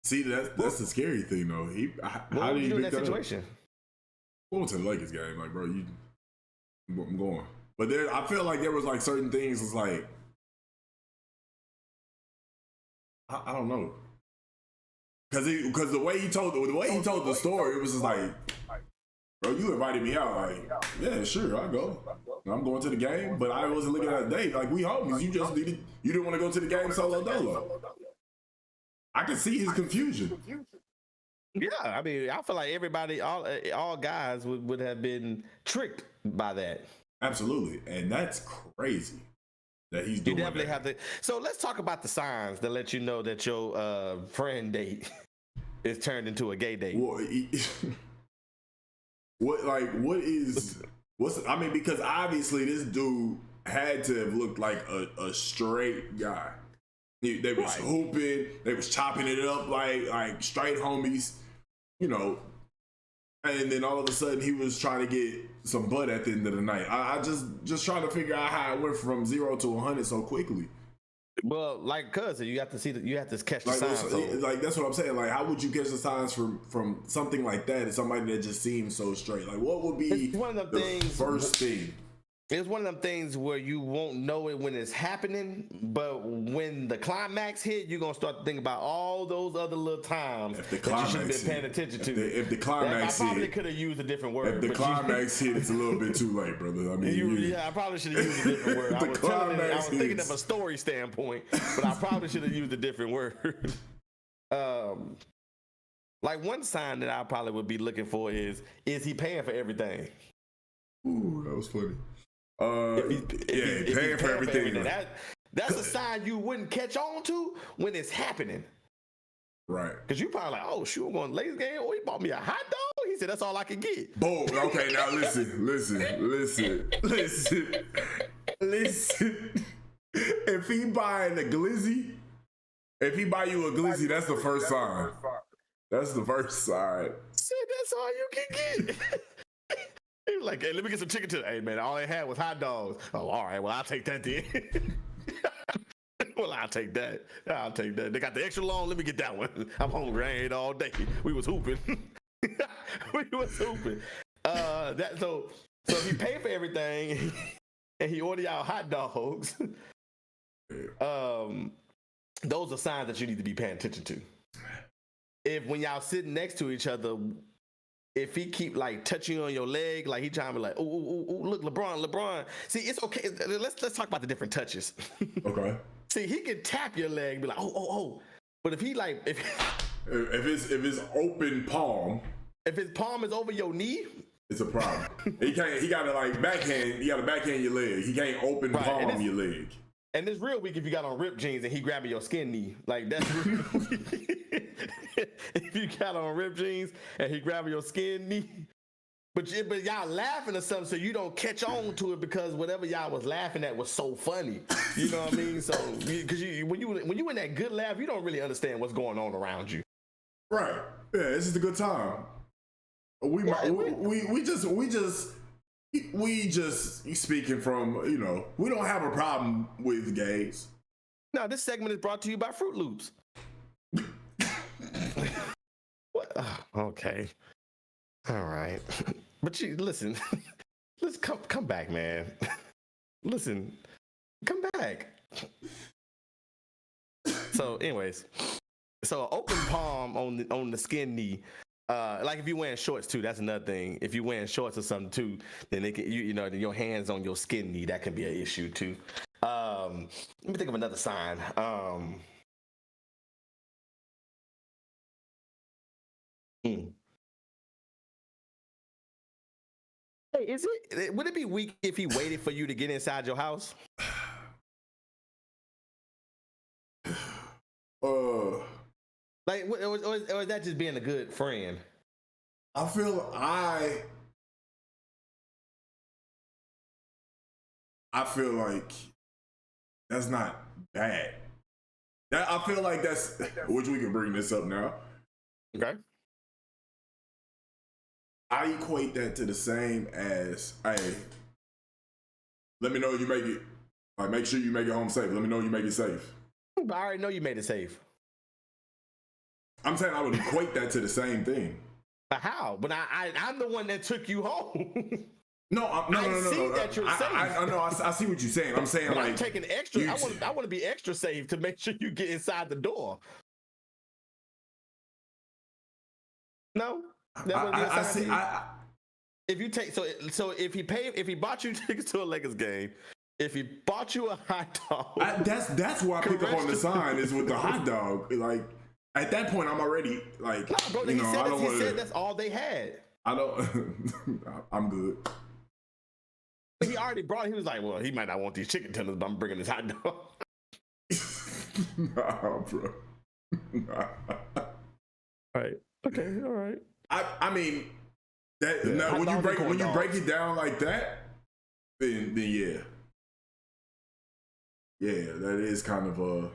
See, that's the scary thing though. How did he do in that situation? Going to the Lakers game, like, bro, I'm going. But I feel like there was like certain things. It's like I don't know, because the way he told the story, it was just like, bro, you invited me out, like, yeah, sure, I'll go. I'm going to the game, but I wasn't looking at a date. Like, we homies. You didn't want to go to the game solo dolo. I can see his confusion.
Yeah, I mean, I feel like everybody, all guys would have been tricked by that.
Absolutely, and that's crazy that he's doing.
You definitely have to. So let's talk about the signs that let you know that your friend date is turned into a gay date.
Well, I mean, because obviously this dude had to have looked like a straight guy. They was hooping, they was chopping it up like straight homies, and then all of a sudden he was trying to get some butt at the end of the night. I just trying to figure out how it went from 0 to 100 so quickly.
Well, like cousin, you have to catch the signs.
Like that's what I'm saying. Like, how would you catch the signs from something like that? Somebody that just seems so straight. Like, what would be
one of the
first thing?
It's one of them things where you won't know it when it's happening, but when the climax hit, you're gonna start to think about all those other little times that you should have been paying attention to.
If the climax hit, I
probably could have used a different word.
If the climax hit, it's a little bit too late, brother. I mean,
I probably should have used a different word. I was thinking of a story standpoint, but I probably should have used a different word. Like one sign that I probably would be looking for is he paying for everything?
Ooh, that was funny. If paying for everything.
That's a sign you wouldn't catch on to when it's happening.
Right.
Because you probably like, oh, shoot, I'm going to Lakers game. Oh, he bought me a hot dog. He said, that's all I can get.
Boom. Okay, now listen. If he buying a glizzy, if he buy you a glizzy, that's the first sign. That's the first sign.
Said that's all you can get. He was like, hey, let me get some chicken today. Hey, man, all they had was hot dogs. Oh, all right. Well, I'll take that then. Well, I'll take that. They got the extra long. Let me get that one. I'm hungry. I ain't ate all day. We was hooping. So if he pay for everything and he order y'all hot dogs, those are signs that you need to be paying attention to. If when y'all sitting next to each other, if he keep like touching you on your leg, like he trying to be like, ooh, look, LeBron. See, it's okay. Let's talk about the different touches.
Okay.
See, he can tap your leg and be like, oh. But if he like, if
it's open palm,
if his palm is over your knee,
it's a problem. He gotta like backhand. You gotta backhand your leg. He can't open palm your leg.
And it's real weak if you got on ripped jeans and he grabbing your skin knee. Like that's real weak. if you got on ripped jeans and he grabbing your skin knee. But y'all laughing or something, so you don't catch on to it because whatever y'all was laughing at was so funny. You know what I mean? So because when you in that good laugh, you don't really understand what's going on around you.
Right. Yeah, this is a good time. We just speaking from, you know, we don't have a problem with gays.
Now this segment is brought to you by Fruit Loops. What? Okay. All right. But you listen. Let's come back, man. Listen. Come back. So, anyways. So open palm on the skin knee. Like if you're wearing shorts too, that's another thing. If you're wearing shorts or something too, then they can, you know, your hands on your skin knee, that can be an issue too. Let me think of another sign. Hey, would it be weak if he waited for you to get inside your house? Like, or is that just being a good friend?
I feel like that's not bad. I feel like that's, which we can bring this up now.
Okay.
I equate that to the same as, hey, let me know you make it. Like, make sure you make it home safe. Let me know you make it safe.
I already know you made it safe.
I'm saying I would equate that to the same thing.
How? But I'm the one that took you home.
No.
I see that you're safe.
I see what you're saying. I'm saying,
but
like,
I'm taking extra. I want to be extra safe to make sure you get inside the door. No, if you take so if he bought you tickets to a Lakers game, if he bought you a hot dog,
that's why I pick up on the sign is with the hot dog. Like, at that point, I'm already like,
no, bro.
You know,
he said that's all they had.
I don't. I'm good.
He already brought. He was like, well, he might not want these chicken tenders, but I'm bringing this hot dog.
Nah, bro. Nah.
All right. Okay. All right.
I mean, that now, when you break it down like that, then yeah, that is kind of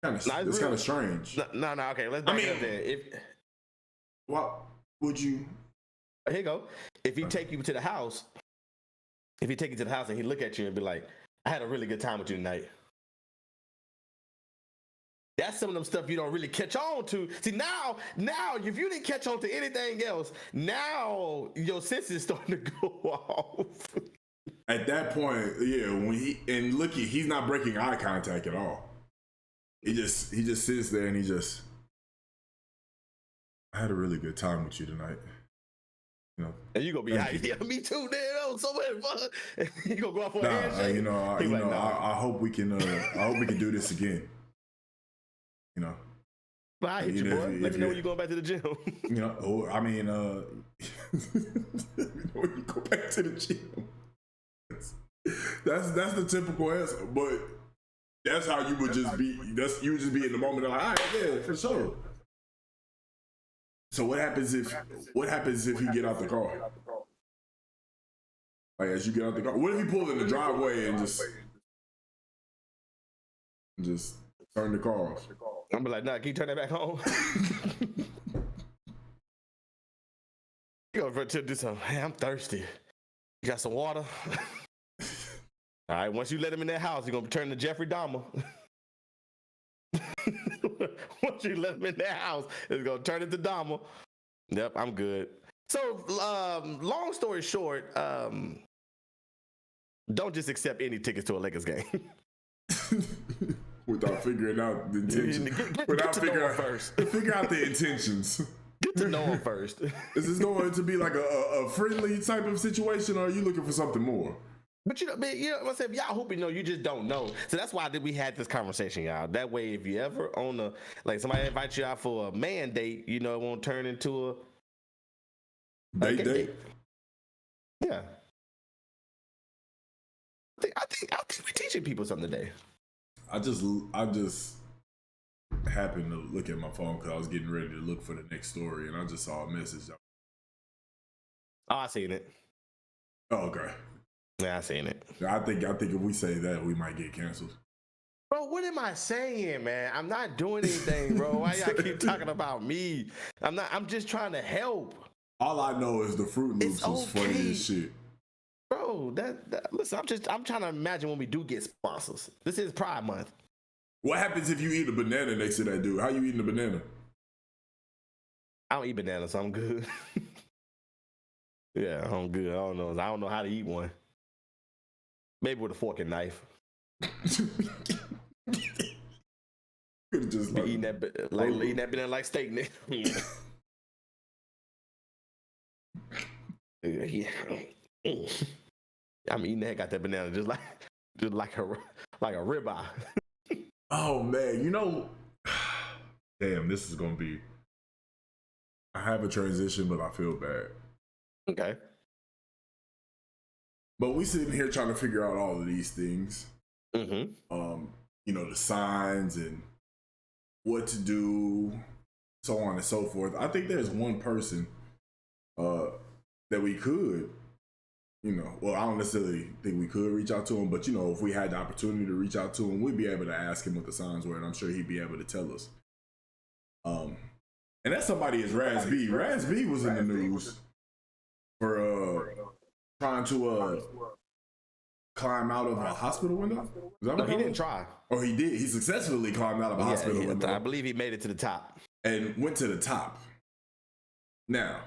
it's kind of strange.
No. Okay, let's back it up there.
What would you?
Here you go. If he take you to the house, and he look at you and be like, "I had a really good time with you tonight." That's some of them stuff you don't really catch on to. See, now, if you didn't catch on to anything else, now your senses starting to go off.
At that point, yeah, when he's not breaking eye contact at all. He just sits there and I had a really good time with you tonight. You know,
and you gonna be like, yeah, me too, damn, so much fun. You gonna go off on a handshake?
I hope we can do this again. You know,
well, I hit you, boy. Let me know when you going back to the gym.
You know, I mean, let me know when you go back to the gym. That's the typical answer, but that's how you would just be. You would just be in the moment of like, all right, yeah, for sure. So what happens if he get out the car? Like, as you get out the car, what if he pulled in the driveway and just turn the car off?
I'm be like, nah, can you turn that back on? You go to do something. Hey, I'm thirsty. You got some water? All right, once you let him in that house, you're gonna turn to Jeffrey Dahmer. Once you let him in that house, it's gonna turn into Dahmer. Yep, I'm good. So, long story short, don't just accept any tickets to a Lakers game.
Without figuring out the intentions. Figure out the intentions.
Get to know him first.
Is this going to be like a friendly type of situation, or are you looking for something more?
But you know what I'm saying? If y'all hope you know, you just don't know. So that's why we had this conversation, y'all. That way, if you ever somebody invites you out for a man date, you know, it won't turn into a date. Yeah. I think we're teaching people something today.
I just happened to look at my phone because I was getting ready to look for the next story, and I just saw a message.
Oh, I seen it.
Oh, okay.
Yeah, I seen it.
I think if we say that, we might get canceled.
Bro, what am I saying, man? I'm not doing anything, bro. Why y'all keep talking about me? I'm just trying to help.
All I know is the Fruit Loops was funny as shit.
Bro, listen, I'm trying to imagine when we do get sponsors. This is Pride Month.
What happens if you eat a banana next to that dude? How you eating a banana?
I don't eat bananas, so I'm good. Yeah, I'm good. I don't know how to eat one. Maybe with a fork and knife.
Just
eating that banana like steak, nigga. Yeah. I'm eating the heck out that banana just like a ribeye.
Oh man, damn, this is gonna be. I have a transition, but I feel bad.
Okay.
But we sitting here trying to figure out all of these things.
Mm-hmm.
The signs and what to do, so on and so forth. I think there's one person that we could, well, I don't necessarily think we could reach out to him, but if we had the opportunity to reach out to him, we'd be able to ask him what the signs were, and I'm sure he'd be able to tell us. And that somebody is Raz B. Raz B was in the news for trying to climb out of a hospital window.
No, he didn't try.
Or he did. He successfully climbed out of a hospital window.
I believe he made it to the top.
And went to the top. Now,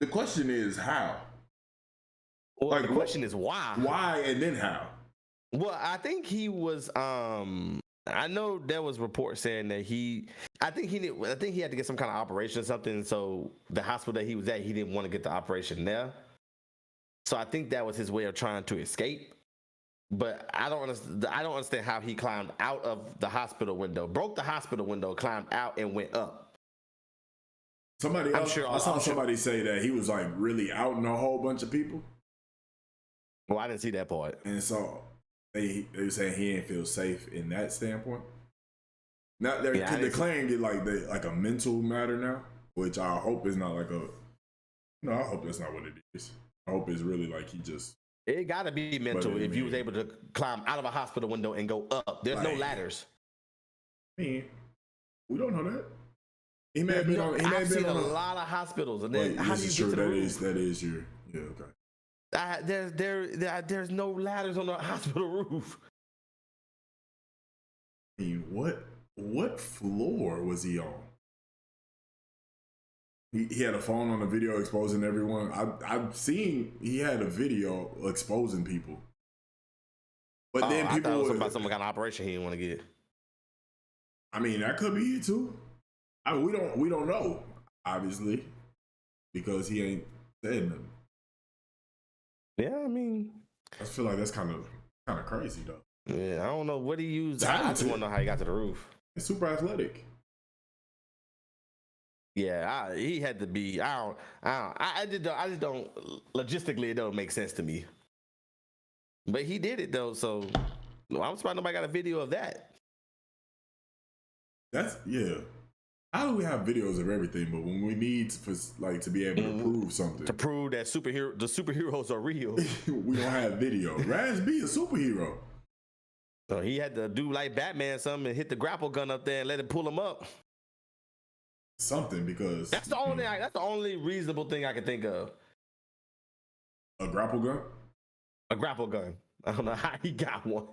the question is how?
Well, the question is why.
Why and then how?
Well, I think he was. I know there was reports saying that I think he had to get some kind of operation or something. So the hospital that he was at, he didn't want to get the operation there. So I think that was his way of trying to escape. But I don't understand how he climbed out of the hospital window, broke the hospital window, climbed out, and went up.
I saw somebody say that he was like really out in a whole bunch of people.
Well, I didn't see that part.
And so they were saying he didn't feel safe in that standpoint. Now they're declaring it like a mental matter now, which I hope is not like I hope that's not what it is. I hope it's really like he just.
It gotta be mental if you was able to climb out of a hospital window and go up. There's no ladders.
I mean, we don't know that. He may have been on.
I've seen a lot of hospitals, and then how do you get to the roof?
That is your okay.
There's no ladders on the hospital roof.
I mean, what floor was he on? He had a phone on the video exposing everyone. I've seen he had a video exposing people. But then people
I thought it was about some kind of operation he didn't want to get.
I mean, that could be it too. We don't know, obviously, because he ain't said nothing.
Yeah, I mean,
I feel like that's kind of crazy though.
Yeah, I don't know what he used. I just want to know how he got to the roof.
He's super athletic.
Yeah, he had to be. I just don't. Logistically, it don't make sense to me. But he did it though, so I'm surprised nobody got a video of that.
Yeah. How do we have videos of everything, but when we need to be able to prove something,
to prove that the superheroes are real,
we don't have video. Raz B is a superhero.
So he had to do like Batman something and hit the grapple gun up there and let it pull him up.
Something, because
that's the only reasonable thing I can think of.
A grapple gun?
A grapple gun. I don't know how he got one.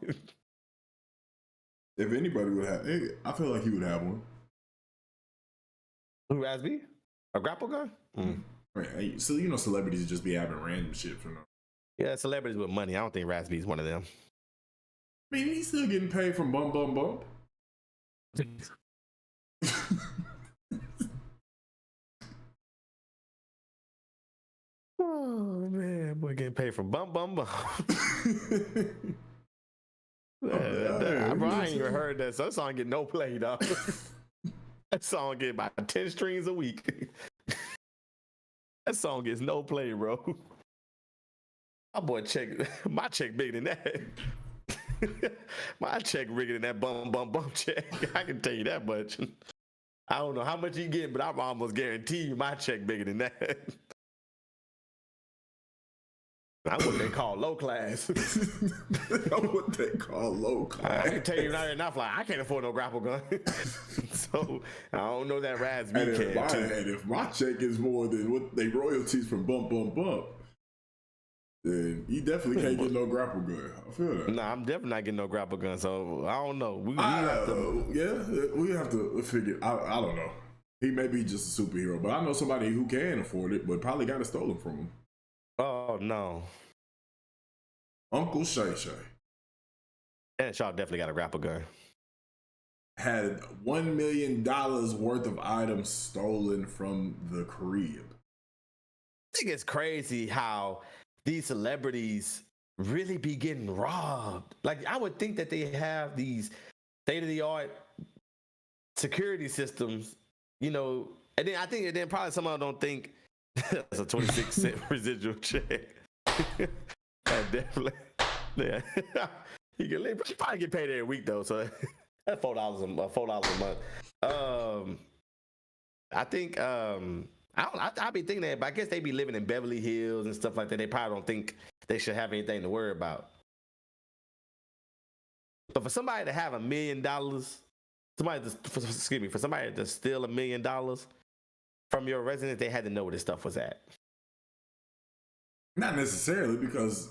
If anybody would have, I feel like he would have one.
Who, Raz B? A grapple gun? Mm.
Right. So celebrities just be having random shit for them.
Yeah, celebrities with money. I don't think Raz B is one of them.
I mean, he's still getting paid from Bump.
Oh man, boy, getting paid from Bump.
Bro,
I ain't even heard that. So that song get no play, dog. That song get about 10 streams a week. That song gets no play, bro. My check bigger than that. My check bigger than that bum check. I can tell you that much. I don't know how much he getting, but I'm almost guarantee you my check bigger than that. That's what they call low class.
That's what they call low class.
I can tell you right now, like I can't afford no grapple gun, so I don't know that Raz can.
And if my check is more than what they royalties from bump, then you definitely can't get no grapple gun. I feel that.
No, I'm definitely not getting no grapple gun. So I don't know. We
have to figure. I don't know. He may be just a superhero, but I know somebody who can afford it, but probably got it stolen from him.
Oh no,
Uncle Shay Shay.
And Shaw definitely got a grapple gun.
Had $1 million worth of items stolen from the crib.
I think it's crazy how these celebrities really be getting robbed. Like I would think that they have these state-of-the-art security systems, you know, and then I think then probably some of them don't think that's a 26-cent residual check. Definitely. Yeah. You probably get paid every week though, so that's $4 a month. I think I be thinking that, but I guess they be living in Beverly Hills and stuff like that. They probably don't think they should have anything to worry about. But for somebody to have $1 million, for somebody to steal $1 million from your residence, they had to know where this stuff was at.
Not necessarily, because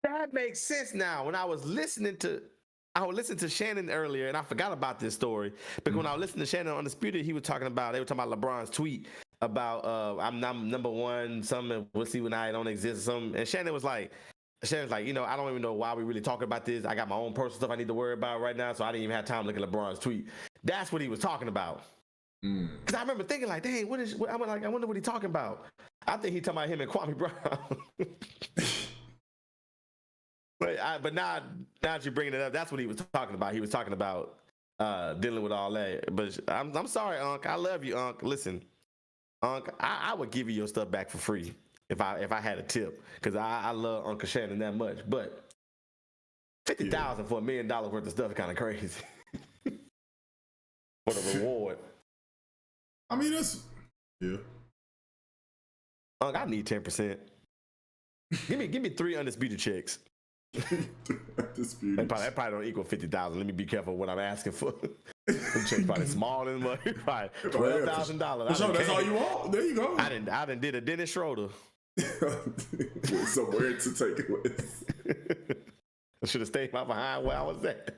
that makes sense now. When I was listening to Shannon earlier, and I forgot about this story because when I was listening to Shannon on Undisputed, they were talking about LeBron's tweet about I'm number one, something we'll see when I don't exist, something. And Shannon's like, you know, I don't even know why we really talking about this. I got my own personal stuff I need to worry about right now, so I didn't even have time to look at LeBron's tweet. That's what he was talking about. Because I remember thinking like, dang, I wonder what he's talking about. I think he's talking about him and Kwame Brown. But now that you're bringing it up, that's what he was talking about. He was talking about dealing with all that. But I'm sorry, Unc. I love you, Unc. Listen, Unc, I would give you your stuff back for free if I had a tip, because I love Uncle Shannon that much. But $50,000 for $1 million worth of stuff is kind of crazy for the reward.
I mean, that's
Unc, I need 10%. Give me 3 undisputed checks. That probably don't equal 50,000. Let me be careful what I'm asking for. Them checks probably smaller than money. Probably $12,000.
So that's all you want. There you go.
I done did a Dennis Schroeder.
Somewhere to take it with.
I should have stayed behind where I was at,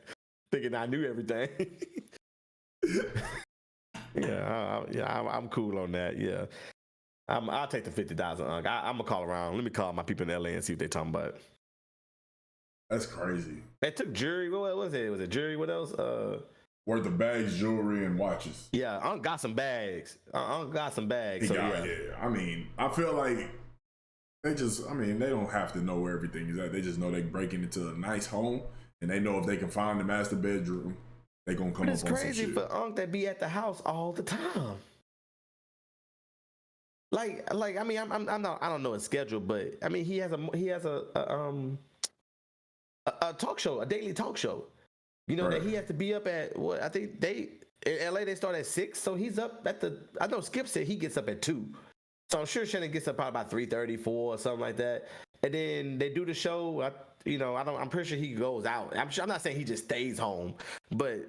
thinking I knew everything. I'm cool on that. Yeah, I'll take the 50,000. I'm gonna call around. Let me call my people in LA and see what they talking about.
That's crazy.
They took jewelry. What was it? Was it jewelry? What else?
Worth of bags, jewelry, and watches.
Yeah, Unc got some bags. Got some bags.
I mean, I feel like they don't have to know where everything is at. They just know they breaking into a nice home, and they know if they can find the master bedroom, they gonna come up on some shit. It's crazy
for Unc that be at the house all the time. Like I mean, I don't know his schedule, but I mean he has a talk show, a daily talk show. You know that he has to be up at what I think in LA they start at 6, so he's up at I know Skip said he gets up at 2. So I'm sure Shannon gets up probably about 3:30, 4 or something like that. And then they do the show. I'm pretty sure he goes out. I'm not saying he just stays home, but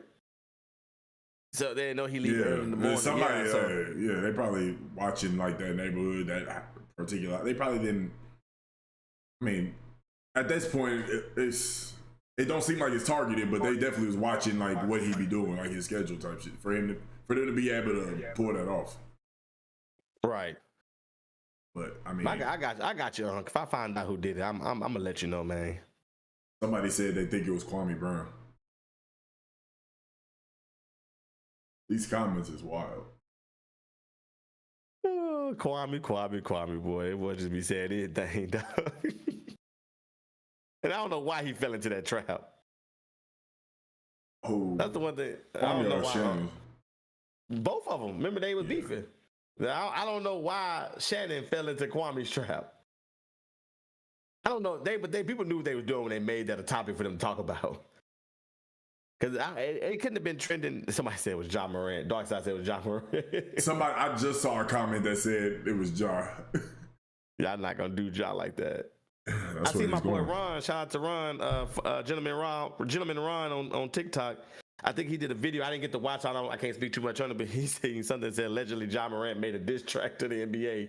so they know he leaves early in the morning.
Somebody, they probably watching like that neighborhood, that particular. They probably didn't. I mean, at this point, it don't seem like it's targeted, but they definitely was watching like what he be doing, like his schedule type shit, for them to be able to pull that off.
Right.
But I mean,
I got you, Unc. If I find out who did it, I'm gonna let you know, man.
Somebody said they think it was Kwame Brown. These comments is wild.
Oh, Kwame, boy. It would just be saying anything, dog. And I don't know why he fell into that trap.
Oh,
that's the one thing. I don't know why. Both of them. Remember, they was beefing. I don't know why Shannon fell into Kwame's trap. I don't know. But people knew what they were doing when they made that a topic for them to talk about. Because it couldn't have been trending. Somebody said it was John Morant. Dark Side said it was John Morant.
Somebody, I just saw a comment that said it was Ja.
Yeah, I'm not gonna do Ja like that.
That's
I see my boy
going.
Ron. Shout out to Ron, Gentleman Ron on TikTok. I think he did a video. I didn't get to watch. I can't speak too much on it, but he's saying something that said allegedly John Morant made a diss track to the NBA.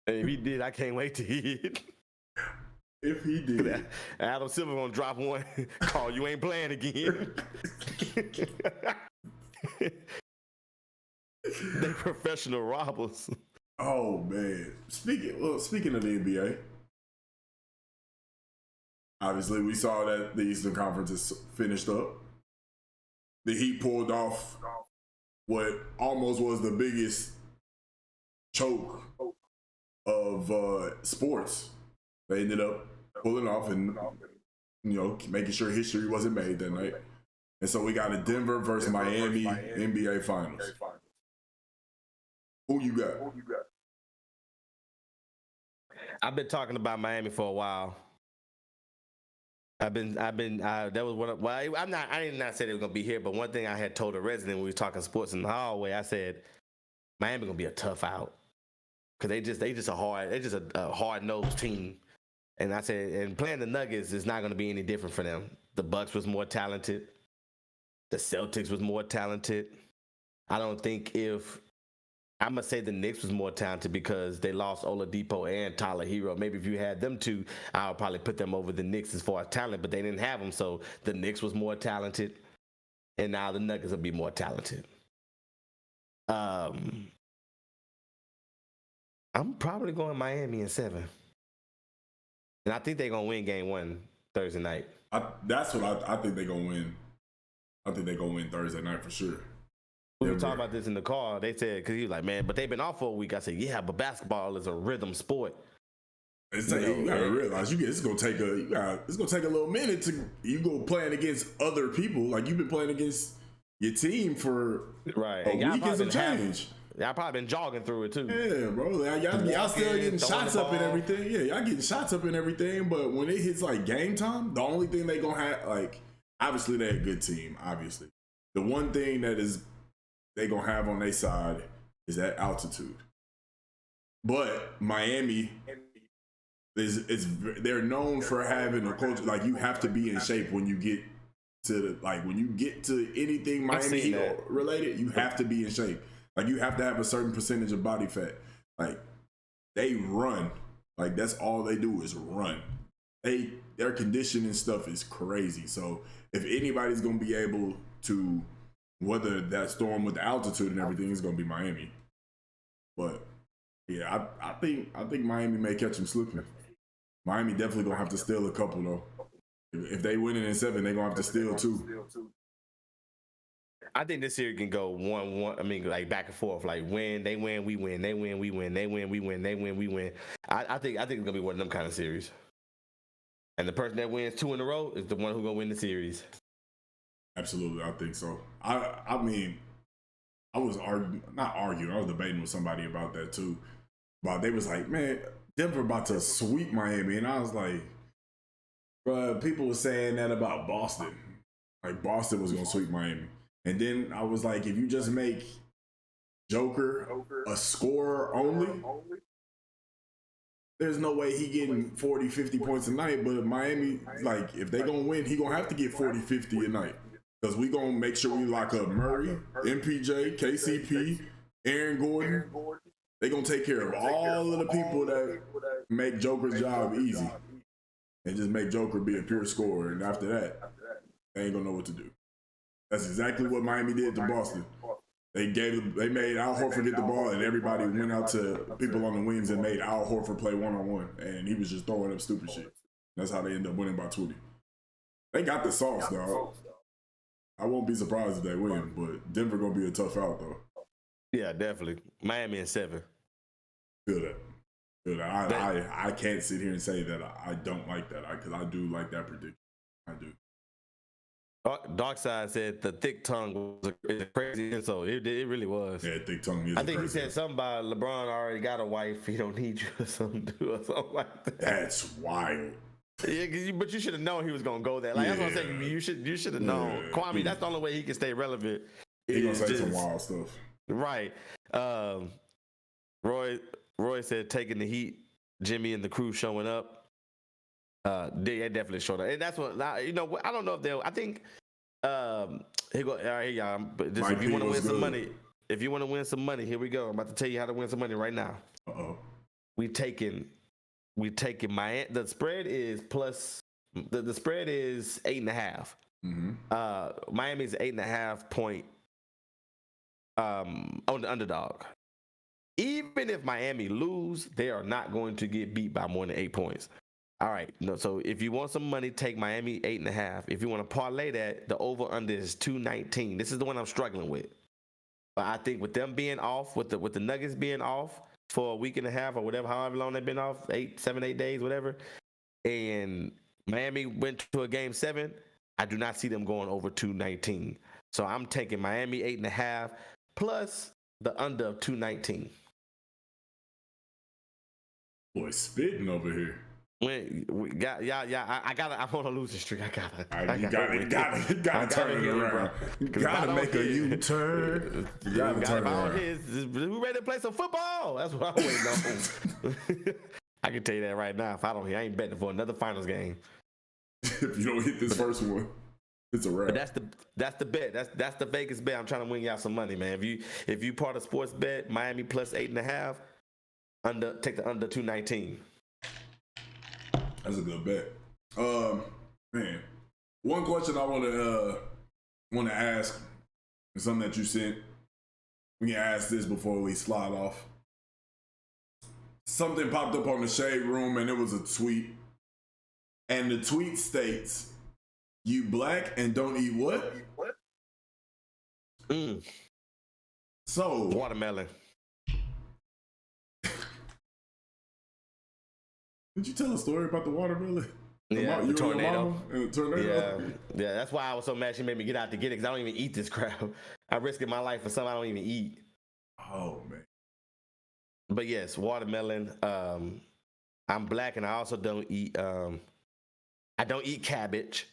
And if he did, I can't wait to hear it.
If he did,
Adam Silver gonna drop one. Call you ain't playing again. They professional robbers.
Oh man! Speaking of the NBA, obviously we saw that the Eastern Conference is finished up. The Heat pulled off what almost was the biggest choke of sports. They ended up pulling off and making sure history wasn't made that night. And so we got a Denver versus Miami NBA Finals. Who you got?
I've been talking about Miami for a while. That was one of, I did not say they were gonna be here, but one thing I had told a resident when we were talking sports in the hallway, I said Miami gonna be a tough out because they just a hard nosed team. And I said, and playing the Nuggets is not gonna be any different for them. The Bucks was more talented. The Celtics was more talented. I don't think I'm gonna say the Knicks was more talented because they lost Oladipo and Tyler Hero. Maybe if you had them two, I'll probably put them over the Knicks as far as talent, but they didn't have them, so the Knicks was more talented, and now the Nuggets will be more talented. I'm probably going Miami in 7, and I think they're gonna win Game 1 Thursday night.
That's what I think they're gonna win. I think they're gonna win Thursday night for sure.
We were talking about this in the car. They said, because he was like, man, but they've been off for a week. I said, yeah, but basketball is a rhythm sport.
You gotta realize it's gonna take a little minute to you go playing against other people. Like you've been playing against your team for a week and some change.
Y'all probably been jogging through it too.
Yeah, bro. Y'all still getting shots up and everything. Yeah, y'all getting shots up and everything. But when it hits like game time, the only thing they gonna have, like, obviously they're a good team. Obviously, the one thing that is they gonna have on their side is that altitude. But Miami they're known for having a culture, like you have to be in shape when you get to anything Miami related. You have to be in shape. Like you have to have a certain percentage of body fat. Like they run. Like that's all they do is run. Their conditioning stuff is crazy. So if anybody's gonna be able to weather that storm with the altitude and everything, is gonna be Miami. But yeah, I think Miami may catch them slipping. Miami definitely gonna have to steal a couple though. If they win it in 7, they're gonna have to steal 2.
I think this series can go 1-1. I mean, like back and forth. Like they win, we win. They win, we win. They win, we win. They win, we win. I think it's gonna be one of them kind of series. And the person that wins 2 in a row is the one who's gonna win the series.
Absolutely, I think so. I mean, I was not arguing. I was debating with somebody about that too. But they was like, man, Denver about to sweep Miami, and I was like, bro, people were saying that about Boston. Like Boston was gonna sweep Miami. And then I was like, if you just make Joker a scorer only, there's no way he getting 40, 50 points a night. But Miami, like, if they gonna win, he gonna have to get 40, 50 a night. Because we gonna make sure we lock up Murray, MPJ, KCP, Aaron Gordon. They gonna take care of all of the people that make Joker's job easy. And just make Joker be a pure scorer. And after that, they ain't gonna know what to do. That's exactly what Miami did to Boston. They made Al Horford get the ball, and everybody went out to people on the wings and made Al Horford play one-on-one, and he was just throwing up stupid shit. That's how they ended up winning by 20. They got the sauce, dog. I won't be surprised if they win, but Denver gonna be a tough out, though.
Yeah, definitely. Miami in 7.
Good. I can't sit here and say that I don't like that, because I do like that prediction. I do.
Dark Side said the thick tongue was a crazy insult. It really was.
Yeah, thick tongue is
I think he
crazy.
said something about LeBron already got a wife. He don't need you or something like that.
That's wild.
Yeah, but you should have known he was gonna go there. Like that's what I'm saying. You should have known. Kwame, that's the only way he can stay relevant.
He gonna say some wild stuff.
Right. Roy said taking the heat. Jimmy and the crew showing up. They definitely showed up, and that's what I don't know if they'll. I think here go. All right, y'all. But just, if you want to win some money, here we go. I'm about to tell you how to win some money right now. We taking Miami. The spread is plus. The spread is 8.5. Mm-hmm. Miami's 8.5 point. On the underdog. Even if Miami lose, they are not going to get beat by more than 8 points. All right. No, so if you want some money, take Miami 8.5. If you want to parlay that, the over/under is 219. This is the one I'm struggling with. But I think with them being off, with the Nuggets being off for a week and a half or whatever, however long they've been off, 7, 8 days, whatever, and Miami went to a game 7, I do not see them going over 219. So I'm taking Miami 8.5 plus the under of 219.
Boy, spitting over here.
I'm on a losing streak. You gotta
turn it around. You gotta make a U-turn. You gotta turn it around.
We ready to play some football? That's what I'm waiting on. I can tell you that right now. If I don't hit, I ain't betting for another finals game.
If you don't hit this first one, it's a wrap.
But that's the bet. That's the Vegas bet. I'm trying to win y'all some money, man. If you part of sports bet, Miami plus 8.5, take the under 219.
That's a good bet. Man, one question I want to ask is something that you sent. We can ask this before we slide off. Something popped up on the Shade Room, and it was a tweet. And the tweet states, "You black and don't eat what?" So
watermelon.
Did you tell a story about the watermelon?
Yeah, the tornado.
And the tornado.
Yeah. That's why I was so mad she made me get out to get it, because I don't even eat this crap. I risked my life for something I don't even eat.
Oh man.
But yes, watermelon. I'm black and I also don't eat. I don't eat cabbage.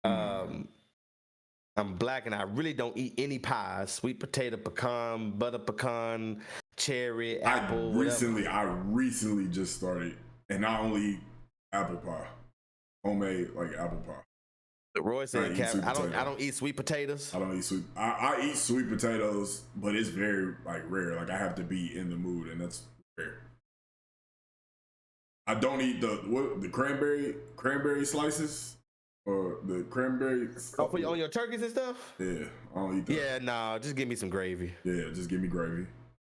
I'm black and I really don't eat any pies. Sweet potato, pecan, butter pecan, cherry, apple.
I recently just started, and I only eat apple pie, homemade like apple pie.
Roy said, I don't eat sweet potatoes.
I don't eat sweet. I eat sweet potatoes, but it's very like rare. Like I have to be in the mood, and that's rare. I don't eat the cranberry slices. Or the cranberry stuff.
On your turkeys and stuff?
Yeah, I don't eat that.
Yeah, no, just give me some gravy.
Yeah, just give me gravy.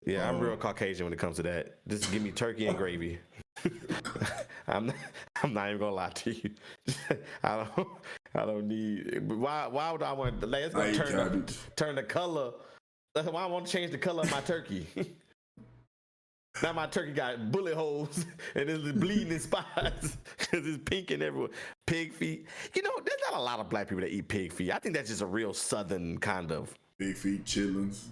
Yeah, I'm real Caucasian when it comes to that. Just give me turkey and gravy. I'm not even gonna lie to you. I don't need. Why would I want? Like, it's gonna turn the color. That's why I want to change the color of my turkey. Now my turkey got bullet holes and it's bleeding in spots because it's pink and everywhere. Pig feet. You know, there's not a lot of black people that eat pig feet. I think that's just a real southern kind of.
Pig feet, chitlins.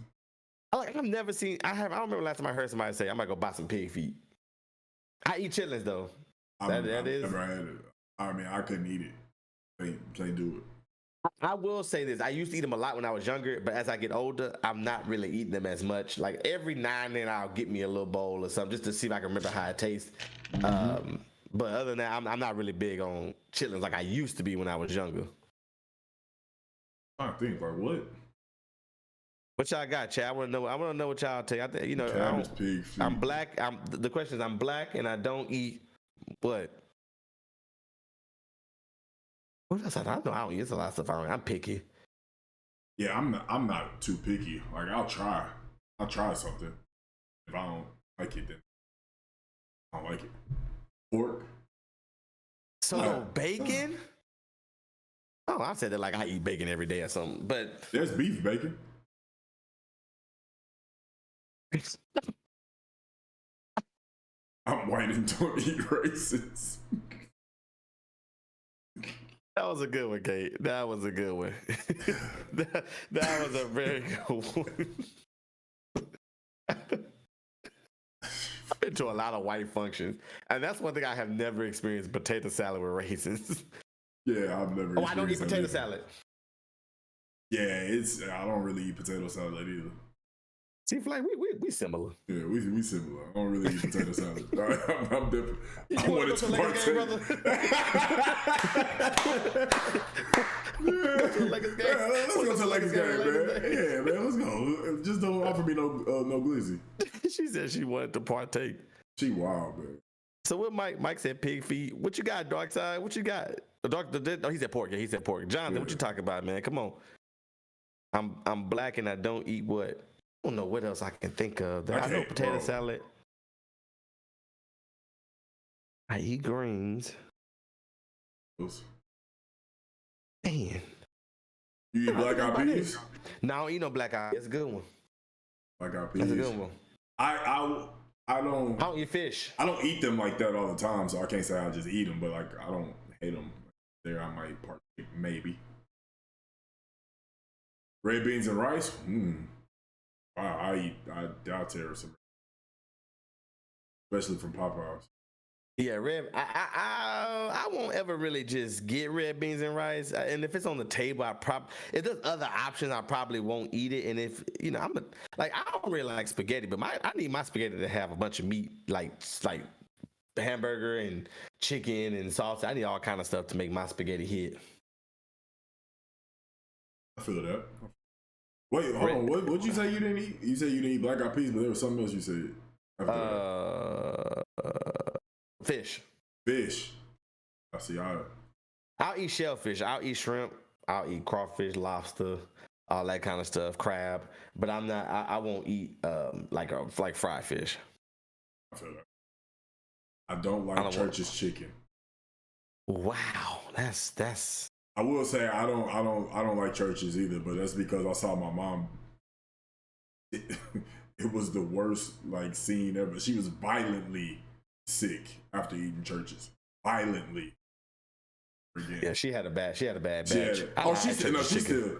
I've never seen. I don't remember last time I heard somebody say, "I'm gonna go buy some pig feet." I eat chitlins though.
I've never had it. I mean, I couldn't eat it. Can't do it.
I will say this. I used to eat them a lot when I was younger, but as I get older, I'm not really eating them as much. Like every now and then I'll get me a little bowl or something just to see if I can remember how it tastes. Mm-hmm. But other than that, I'm not really big on chitlins like I used to be when I was younger.
I think like what?
What y'all got, Chad? I want to know what y'all take. I think I'm black. The question is, I'm black and I don't eat what? What else? I know I don't eat a lot of stuff. I'm picky.
Yeah, I'm not too picky. Like I'll try something. If I don't like it, then I don't like it. Pork.
So bacon? Oh, I said that like I eat bacon every day or something. But
there's beef bacon. I'm white and don't eat raisins.
That was a good one, Kate. That was a good one. that was a very good one. I've been to a lot of white functions, and that's one thing I have never experienced: potato salad with raisins.
Yeah, I've never.
Oh, I don't eat potato salad.
Yeah, I don't really eat potato salad either.
See, like we similar.
Yeah, we similar. I don't really eat potato salad. I'm different. I wanted to partake. Let's go to the Lakers game, man. Yeah, man, let's go. Just don't offer me no glizzy.
She said she wanted to partake.
She wild, man.
So what Mike said pig feet. What you got, Dark Side? What you got? He said pork. Yeah, he said pork. Jonathan, what you talking about, man? Come on. I'm black and I don't eat what? I don't know what else I can think of. I know potato salad. I eat greens. Man.
You eat black eyed peas?
No, I don't eat no black eyed. That's a good one.
Black eyed peas.
That's a good one.
I don't
eat fish.
I don't eat them like that all the time, so I can't say I just eat them, but like I don't hate them. There I might partake, maybe. Red beans and rice? I tear some, especially from Popeyes.
Yeah, I won't ever really just get red beans and rice. And if it's on the table, if there's other options, I probably won't eat it. And if I don't really like spaghetti, but I need my spaghetti to have a bunch of meat, like hamburger and chicken and salsa. I need all kind of stuff to make my spaghetti hit.
I feel that. Wait, hold on. What'd you say you didn't eat? You said you didn't eat black eyed peas, but there was something else you said.
Fish.
Fish. I see.
I'll eat shellfish. I'll eat shrimp. I'll eat crawfish, lobster, all that kind of stuff, crab. But I'm not. I won't eat like fried fish.
I feel that. I don't like Church's chicken. Wow,
that's.
I will say I don't like Church's either, but that's because I saw my mom. It was the worst scene ever. She was violently sick after eating Church's. Violently. Again.
Yeah, she had a bad batch.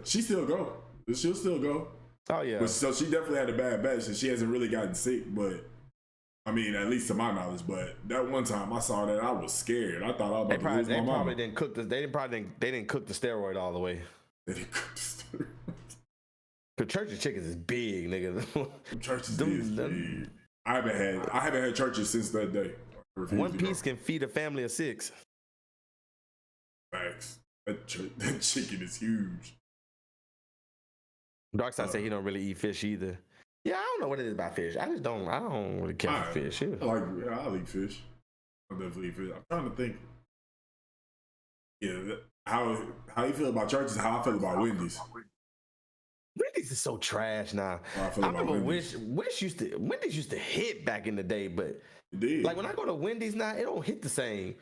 She still go. She'll still go.
Oh yeah.
So she definitely had a bad batch, and she hasn't really gotten sick, but. I mean, at least to my knowledge, but that one time I saw that, I was scared. I thought I was about to lose my mama. They probably
didn't cook they didn't cook the steroid all the way.
They didn't cook the steroid.
Cause Church's chickens is big, nigga.
Church's is big. I haven't had Church's since that day.
One piece can feed a family of 6.
Facts. That chicken is huge.
Darkside said he don't really eat fish either. Yeah, I don't know what it is about fish. I don't really care for fish.
I'll eat fish. I'll definitely eat fish. I'm trying to think. Yeah, how you feel about Church's? How I feel about Wendy's.
Wendy's is so trash now. I remember Wendy's used to hit back in the day, but
it did.
Like when I go to Wendy's now, it don't hit the same.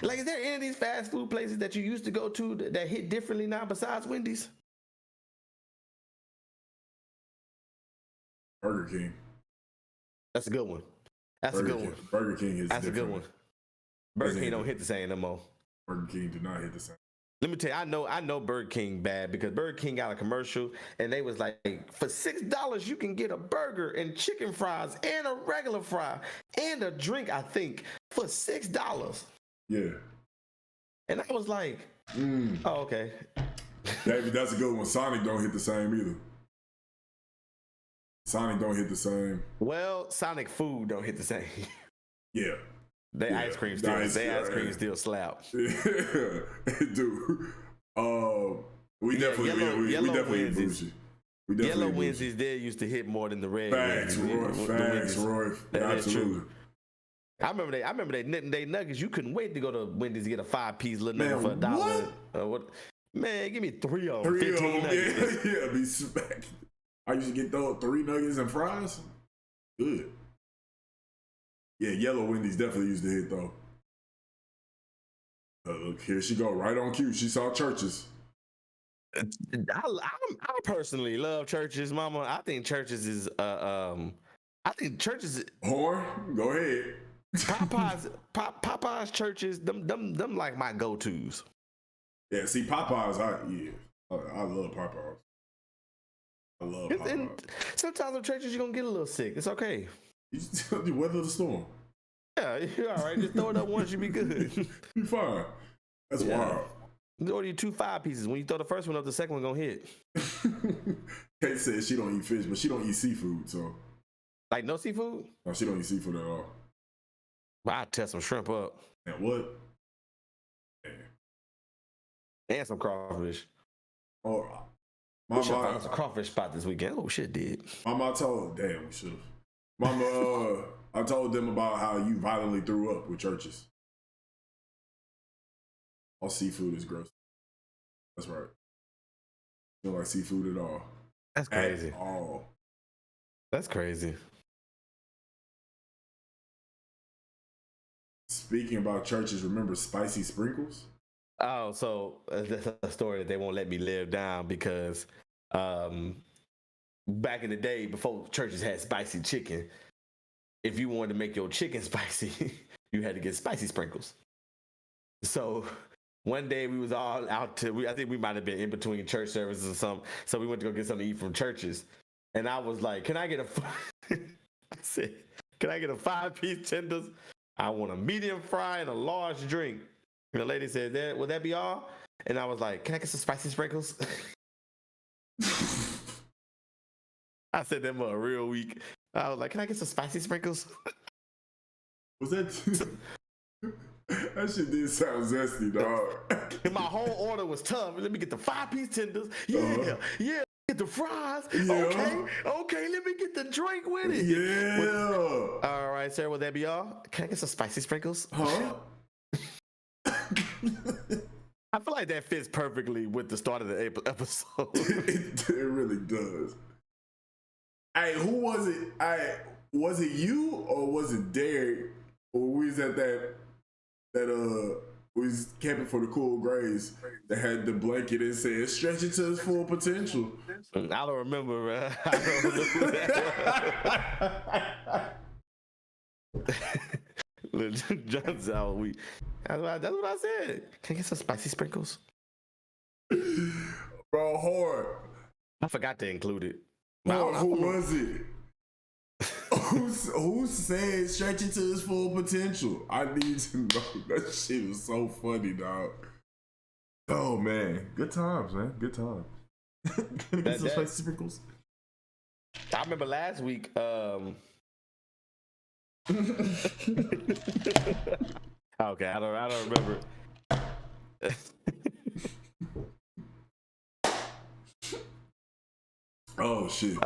Like, is there any of these fast food places that you used to go to that hit differently now besides Wendy's?
Burger King.
That's a good one. That's a good one.
Burger King is
That's a good one. Burger King don't hit the same no more.
Burger King do not hit the same.
Let me tell you, I know Burger King bad because Burger King got a commercial and they was like, for $6 you can get a burger and chicken fries and a regular fry and a drink, I think, for $6.
Yeah.
And I was like, oh, okay.
That's a good one. Sonic don't hit the same either. Sonic don't hit the same.
Well, Sonic food don't hit the same.
Yeah.
Ice cream still slap.
Dude. We definitely bougie.
Yellow Wednesdays there used to hit more than the red.
Facts, Roy. Absolutely.
I remember they nuggets. You couldn't wait to go to Wendy's to get a 5-piece little nugget for $1. What? Man, give me 3 of them. 15 nuggets.
Yeah, be smacked. I used to get those 3 nuggets and fries. Good. Yeah, yellow Wendy's definitely used to hit though. Look, here she go, right on cue. She saw Church's.
I personally love Church's, Mama. I think Church's is
Horn, go ahead.
Popeyes churches, them like my go-tos.
Yeah, see, Popeyes, I love Popeyes. I love Popeyes.
And sometimes in churches you're gonna get a little sick. It's okay.
You weather the storm.
Yeah, you're all right. Just throw it up once, you be good.
Be fine. That's wild.
You order you 2 5-pieces. When you throw the first one up, the second one gonna hit.
Kate says she don't eat fish, but she don't eat seafood, so.
Like no seafood?
No, she don't eat seafood at all.
But I test some shrimp up.
And what?
And some crawfish.
Oh,
my mom found a crawfish spot this weekend. Oh shit, did.
My mom told, damn, we should have. Mama, I told them about how you violently threw up with churches. All seafood is gross. That's right. Don't like seafood at all.
That's crazy.
At all.
That's crazy.
Speaking about churches, remember spicy sprinkles?
Oh, so that's a story that they won't let me live down because back in the day, before churches had spicy chicken, if you wanted to make your chicken spicy, you had to get spicy sprinkles. So one day we was all out I think we might have been in between church services or something. So we went to go get something to eat from churches. And I was like, can I get I said, can I get a 5-piece tenders? I want a medium fry and a large drink. And the lady said, "Will that be all?" And I was like, "Can I get some spicy sprinkles?" I said that for real weak. I was like, "Can I get some spicy sprinkles?"
Was that? That shit did sound zesty, dog.
And my whole order was tough. Let me get the 5-piece tenders. Yeah, yeah. Get the fries. Yeah. Okay. Let me get the drink with it.
Yeah.
All right, sir. Will that be all? Can I get some spicy sprinkles?
Huh?
I feel like that fits perfectly with the start of the episode.
It really does. Hey, who was it? Was it you or was it Derek? Or we was at that we was camping for the cool grays that had the blanket and said stretch it to its full potential.
I don't remember. I don't remember that. John's out. That's what I said. Can I get some spicy sprinkles?
Bro, hard.
I forgot to include it.
Who was it? Who said stretch it to its full potential? I need to know. That shit was so funny, dog. Oh man, good times, man. Good times. Can I get some spicy sprinkles?
I remember last week. Okay, I don't remember.
Oh shit!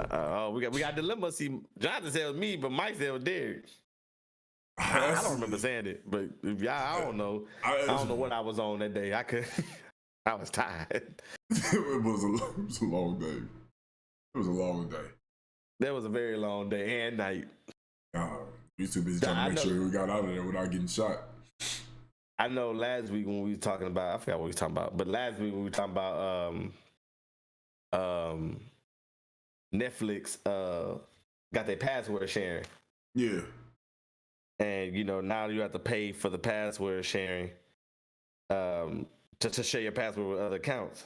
We got dilemma. See, Jonathan said it was me, but Mike said it was Derek. I don't remember saying it, but I don't know. I don't know what I was on that day. I was tired.
It was a long day. It was a long day.
That was a very long day and night.
We too busy trying to make sure we got out of there without getting shot.
I know last week when we were talking about, I forgot what we were talking about, but last week when we were talking about Netflix got their password sharing.
Yeah.
And now you have to pay for the password sharing to share your password with other accounts.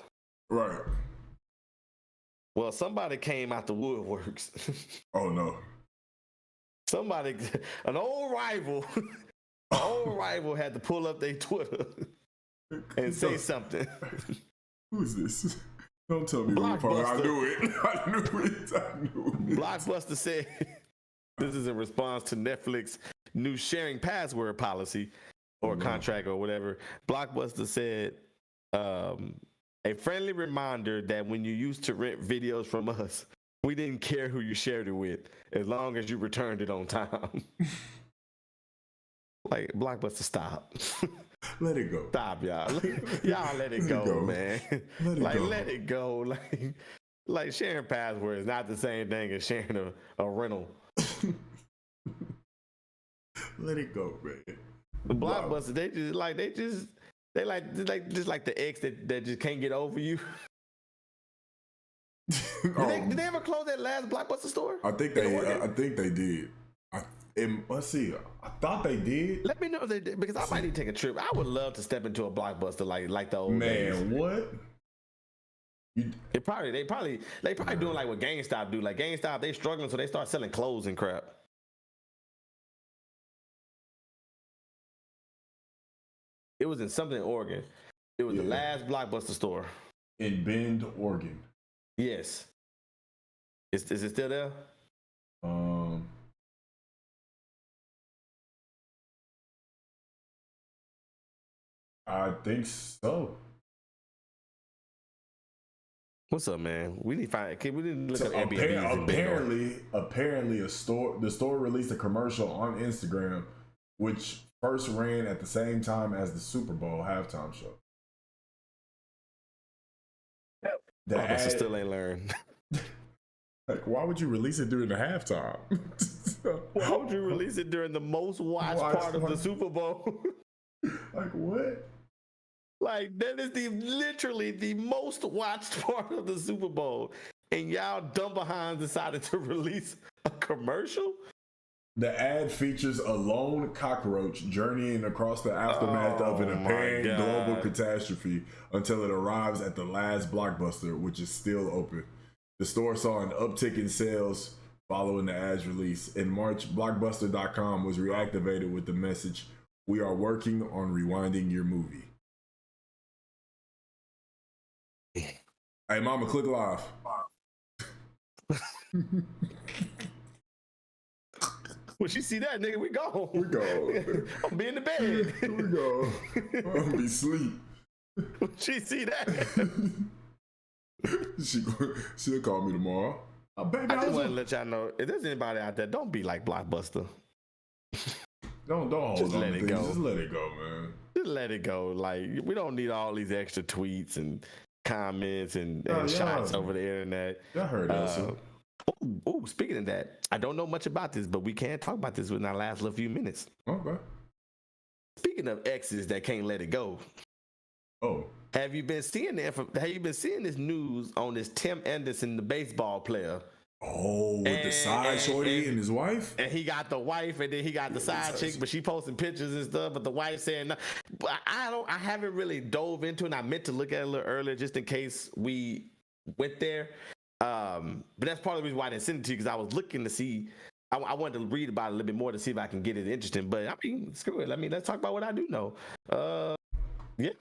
Right.
Well, somebody came out the woodworks.
Oh no.
Somebody, an old rival had to pull up their Twitter and say something.
Who's this? Don't tell me I knew it. I knew it.
Blockbuster said this is in response to Netflix new sharing password policy or contract or whatever. Blockbuster said a friendly reminder that when you used to rent videos from us, we didn't care who you shared it with as long as you returned it on time. Like, Blockbuster, stop.
Let it go.
Stop, y'all. Y'all let it go, man. Let it go. Like sharing passwords is not the same thing as sharing a rental.
Let it go, man.
The Blockbuster, they just like the ex that just can't get over you. Did they ever close that last Blockbuster store?
I think they did. let's see. I thought they did.
Let me know if they did, because I might need to take a trip. I would love to step into a Blockbuster like the old days.
Man, what?
They probably doing like what GameStop do. Like GameStop, they struggling, so they start selling clothes and crap. It was in something in Oregon. It was the last Blockbuster store
in Bend, Oregon.
Yes. Is it still there?
I think so.
What's up, man? We need to find. We need to look up Airbnb.
Apparently, the store released a commercial on Instagram, which first ran at the same time as the Super Bowl halftime show.
The ad still ain't learned.
Like, why would you release it during the halftime?
Why would you release it during the most watched part of the Super Bowl?
Like what?
Like that is literally the most watched part of the Super Bowl, and y'all dumb behinds decided to release a commercial. The
ad features a lone cockroach journeying across the aftermath of an apparent global catastrophe until it arrives at the last Blockbuster, which is still open. The store saw an uptick in sales following the ad's release. In March, Blockbuster.com was reactivated with the message, "We are working on rewinding your movie." Hey, mama, click live.
When she see that, nigga, we go.
We go.
I'm be in the bed.
We go. I'm gonna be asleep.
When she see that.
She'll call me tomorrow.
I just want to let y'all know, if there's anybody out there, don't be like Blockbuster.
Don't hold
just
on
let
to
it
things.
go.
Just let it go, man.
Just let it go. Like, we don't need all these extra tweets and comments and shots over the internet.
Y'all heard Elsa.
Oh, speaking of that, I don't know much about this, but we can talk about this within our last little few minutes.
Okay.
Speaking of exes that can't let it go.
Oh.
Have you been seeing this news on this Tim Anderson, the baseball player?
Oh, with the side shorty and his wife?
And he got the wife, and then he got the side chick, but she posting pictures and stuff, but the wife saying no. I haven't really dove into it, and I meant to look at it a little earlier just in case we went there. But that's part of the reason why I didn't send it to you, because I was looking to see, I wanted to read about it a little bit more to see if I can get it interesting. But I mean, screw it. I mean, let's talk about what I do know. Yeah.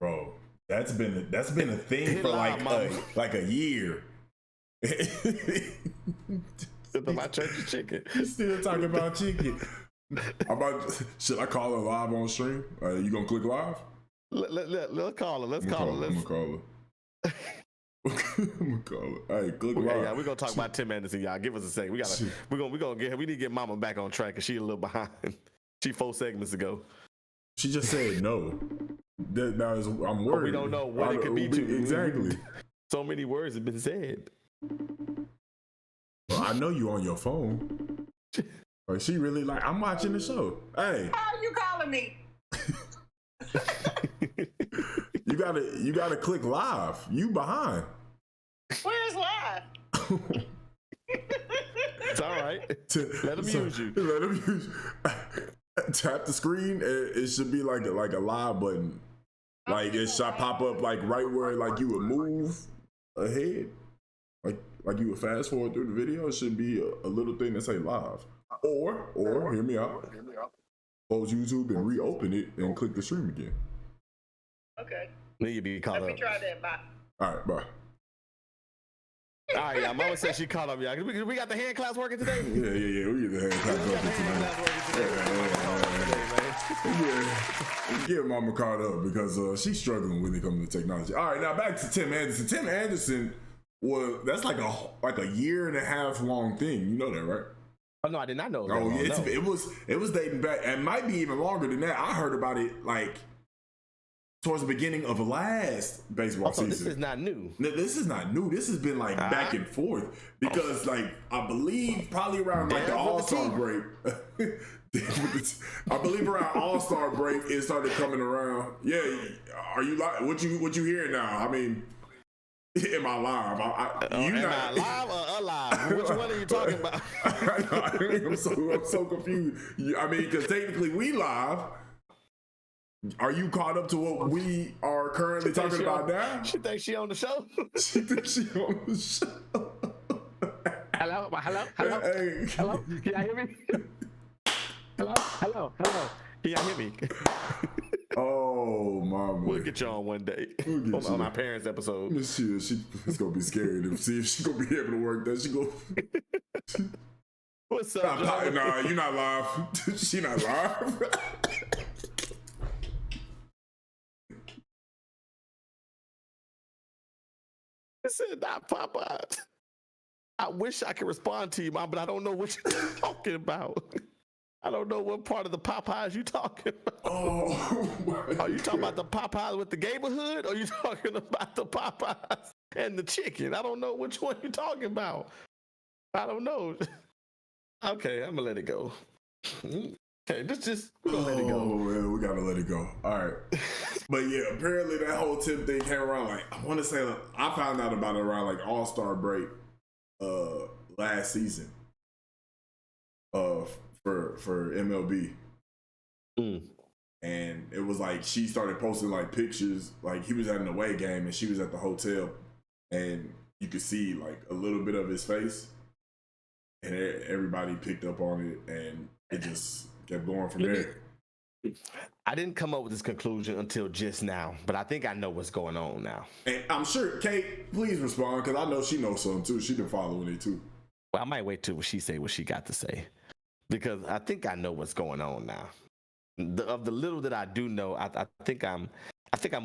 Bro, that's been a thing for like a year.
About church chicken.
He's still talking about chicken. Should I call her live on stream? You gonna click live?
Let's call her. Let's call her.
I'm gonna call her. I'm gonna call her. Hey, click live.
Yeah, we're gonna talk about Tim Anderson, y'all. Give us a second. We need to get Mama back on track, because she a little behind. She 4 segments ago.
She just said no. I'm worried.
But we don't know what it could be to.
Exactly.
So many words have been said.
Well, I know you on your phone. Like, she really like, I'm watching the show. Hey.
How are you calling me?
You gotta click live. You behind.
Where's live?
It's all right. Let them use you.
Let them use you. Tap the screen. It should be like a live button. Like it should pop up like right where like you would move ahead. Like you would fast forward through the video. It should be a little thing that say live. Or hear me out. Close YouTube and reopen it and click the stream again.
Okay.
Then you be caught up.
Let me try that. Bye.
All right, bye.
All right, y'all. Mama said she caught up, y'all. We got the hand claps working today?
Yeah. We get the hand claps working today. Yeah. Get Mama caught up because she's struggling when it comes to technology. All right, now back to Tim Anderson. Tim Anderson that's like a year and a half long thing. You know that, right?
Oh no, I did not know.
Oh yeah, it was dating back, and might be even longer than that. I heard about it like towards the beginning of last baseball season.
This is not new.
No, this is not new. This has been like back and forth because like I believe probably around like the All-Star break. I believe around All-Star break it started coming around. Yeah, are you like what you hearing now? I mean, Am I live?
Am I live or alive? Which one are you talking about?
I'm so confused. I mean, because technically we live. Are you caught up to what we are currently talking about now?
She thinks she on the show.
She thinks she on the show.
Hello.
Hey.
Hello. Can y'all hear me? Hello.
Can y'all hear me?
Oh, mama.
We'll get you on one day
We'll
on my parents' episode.
It's gonna be scary to see if she gonna be able to work that. She go.
What's up, John?
Nah, you not live. She not live.
I said, not Popeyes. I wish I could respond to you, Mom, but I don't know what you're talking about. I don't know what part of the Popeyes you talking about.
Oh,
Are you talking about the Popeyes with the neighborhood, or are you talking about the Popeyes and the chicken? I don't know which one you're talking about. I don't know. Okay, I'm gonna let it go. Okay, just we're gonna let it go.
Oh man, we gotta let it go. All right. But yeah, apparently that whole Tim thing came around like I want to say I found out about it around like All-Star break last season for MLB. And it was like she started posting like pictures, like he was at an away game and she was at the hotel and you could see like a little bit of his face and everybody picked up on it and it just kept going from there.
I didn't come up with this conclusion until just now, but I think I know what's going on now.
And I'm sure, Kate, please respond because I know she knows something too. She's been following it too.
Well, I might wait till she say what she got to say because I think I know what's going on now. Of the little that I do know, I think I'm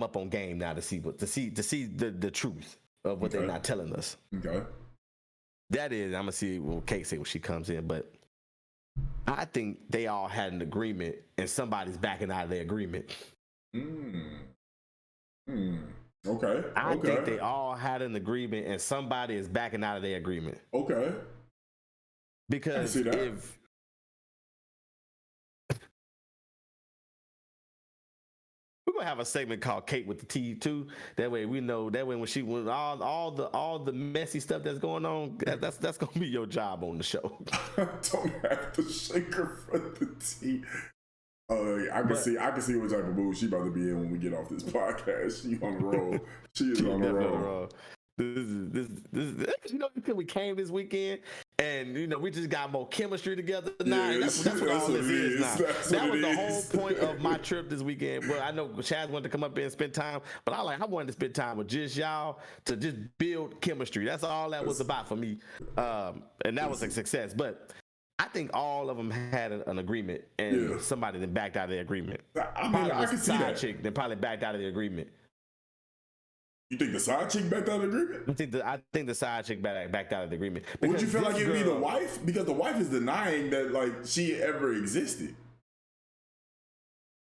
up on game now to see the truth of what they're not telling us.
Okay.
That is, I'm gonna see what Kate say when she comes in, but I think they all had an agreement and somebody's backing out of their agreement.
Okay.
I think they all had an agreement and somebody is backing out of their agreement.
Okay.
Because if we're gonna have a segment called Kate with the T too. That way we know. That way when she was all the messy stuff that's going on, that's gonna be your job on the show.
I don't have to shake her for the tea. I can see what type of mood she about to be in when we get off this podcast. She on the roll. She is on the roll.
This you know, because we came this weekend and you know we just got more chemistry together now.
Yeah,
that's what all this is now. That was the whole
is.
point of my trip this weekend. Well, I know Chaz wanted to come up here and spend time, but I wanted to spend time with just y'all to just build chemistry. That's all that was about for me, and that was a success. But I think all of them had an agreement, and somebody then backed out of the agreement.
I mean, I can see that.
Chick then probably backed out of the agreement.
You think the side chick backed out of the agreement?
I think the side chick backed out of the agreement.
Would you feel like it'd be the wife? Because the wife is denying that like she ever existed.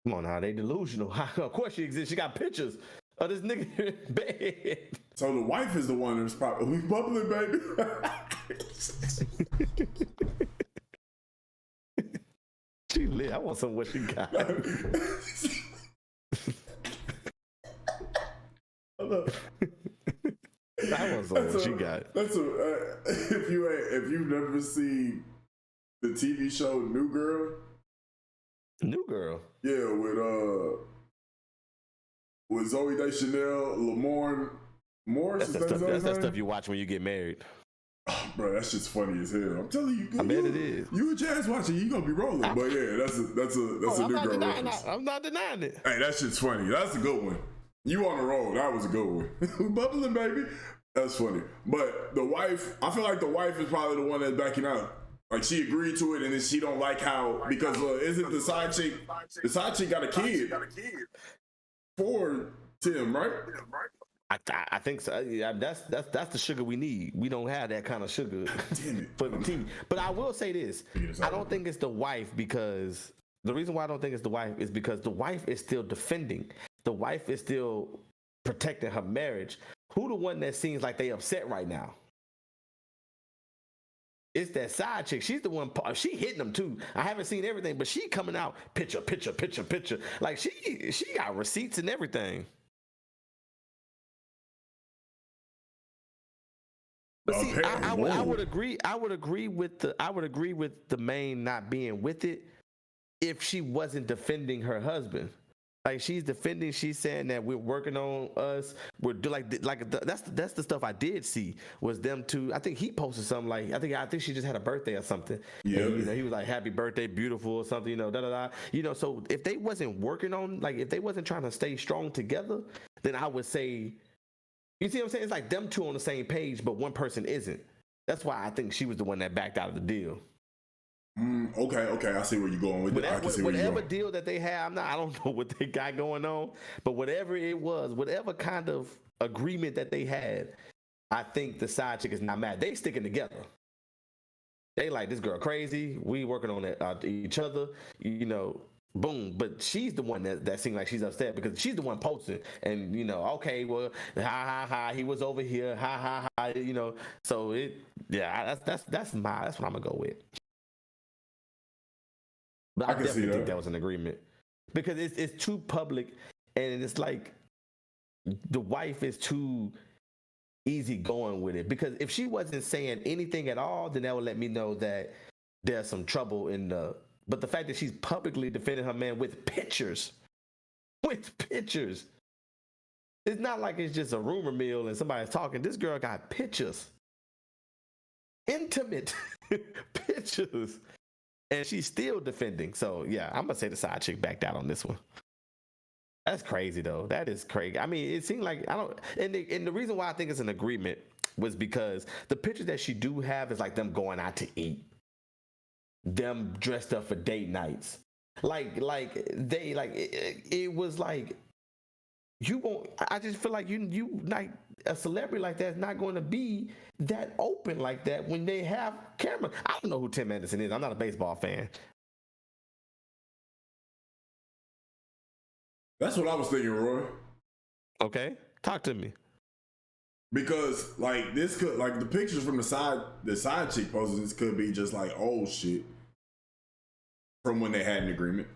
Come on now, they delusional. Of course she exists. She got pictures of this nigga in bed.
So the wife is the one that's probably bubbling, baby.
She lit. I want some what she got. I want some what she got.
If you've never seen the TV show New Girl.
New Girl.
Yeah, with Zoe Deschanel, Lamorne Morris.
That's that stuff you watch when you get married.
Oh, bro, that's just funny as hell. I'm telling you,
I bet it is.
You and Jazz watching, you gonna be rolling. But yeah, that's a New Girl reference.
I'm not denying it.
Hey, that shit's funny. That's a good one. You on the roll. That was a good one. Bubbling, baby. That's funny. But the wife, I feel like the wife is probably the one that's backing out. Like she agreed to it, and then she don't like how because isn't the side chick? The side chick got a kid for Tim, right?
I think so. Yeah, that's the sugar we need. We don't have that kind of sugar for the tea. But I will say this: I don't think it's the wife because the reason why I don't think it's the wife is because the wife is still defending. The wife is still protecting her marriage. Who the one that seems like they upset right now? It's that side chick. She's the one. She hitting them too. I haven't seen everything, but she coming out picture. Like she got receipts and everything. But see,
Apparently,
I
whoa.
would agree. I would agree with the main not being with it if she wasn't defending her husband. Like she's defending, she's saying that we're working on us. We're that's the stuff I did see was them two. I think he posted something like I think she just had a birthday or something.
Yeah,
And, he was like happy birthday, beautiful or something. Da da da. So if they wasn't working on if they wasn't trying to stay strong together, then I would say, you see what I'm saying? It's like them two on the same page, but one person isn't. That's why I think she was the one that backed out of the deal.
Okay. I see where you're going with it. I can see where you're
Whatever
going.
deal that they have, I don't know what they got going on, but whatever it was, whatever kind of agreement that they had, I think the side chick is not mad. They sticking together. They like, this girl crazy. We working on it, each other, boom. But she's the one that seemed like she's upset because she's the one posting and, okay, well, ha, he was over here, ha, so that's what I'm gonna go with. But I definitely think that was an agreement because it's too public, and it's like the wife is too easy going with it. Because if she wasn't saying anything at all, then that would let me know that there's some trouble in the. But the fact that she's publicly defending her man with pictures, it's not like it's just a rumor mill and somebody's talking. This girl got pictures, intimate pictures. And she's still defending. So, yeah, I'm going to say the side chick backed out on this one. That's crazy, though. That is crazy. I mean, it seemed like, and the reason why I think it's an agreement was because the pictures that she do have is like them going out to eat. Them dressed up for date nights. It was like, you won't, I just feel like you like a celebrity like that's not going to be that open like that when they have cameras. I don't know who Tim Anderson is. I'm not a baseball fan.
That's what I was thinking, Roy.
Okay, talk to me.
Because this could the pictures from the side chick posting, this could be just like old shit from when they had an agreement,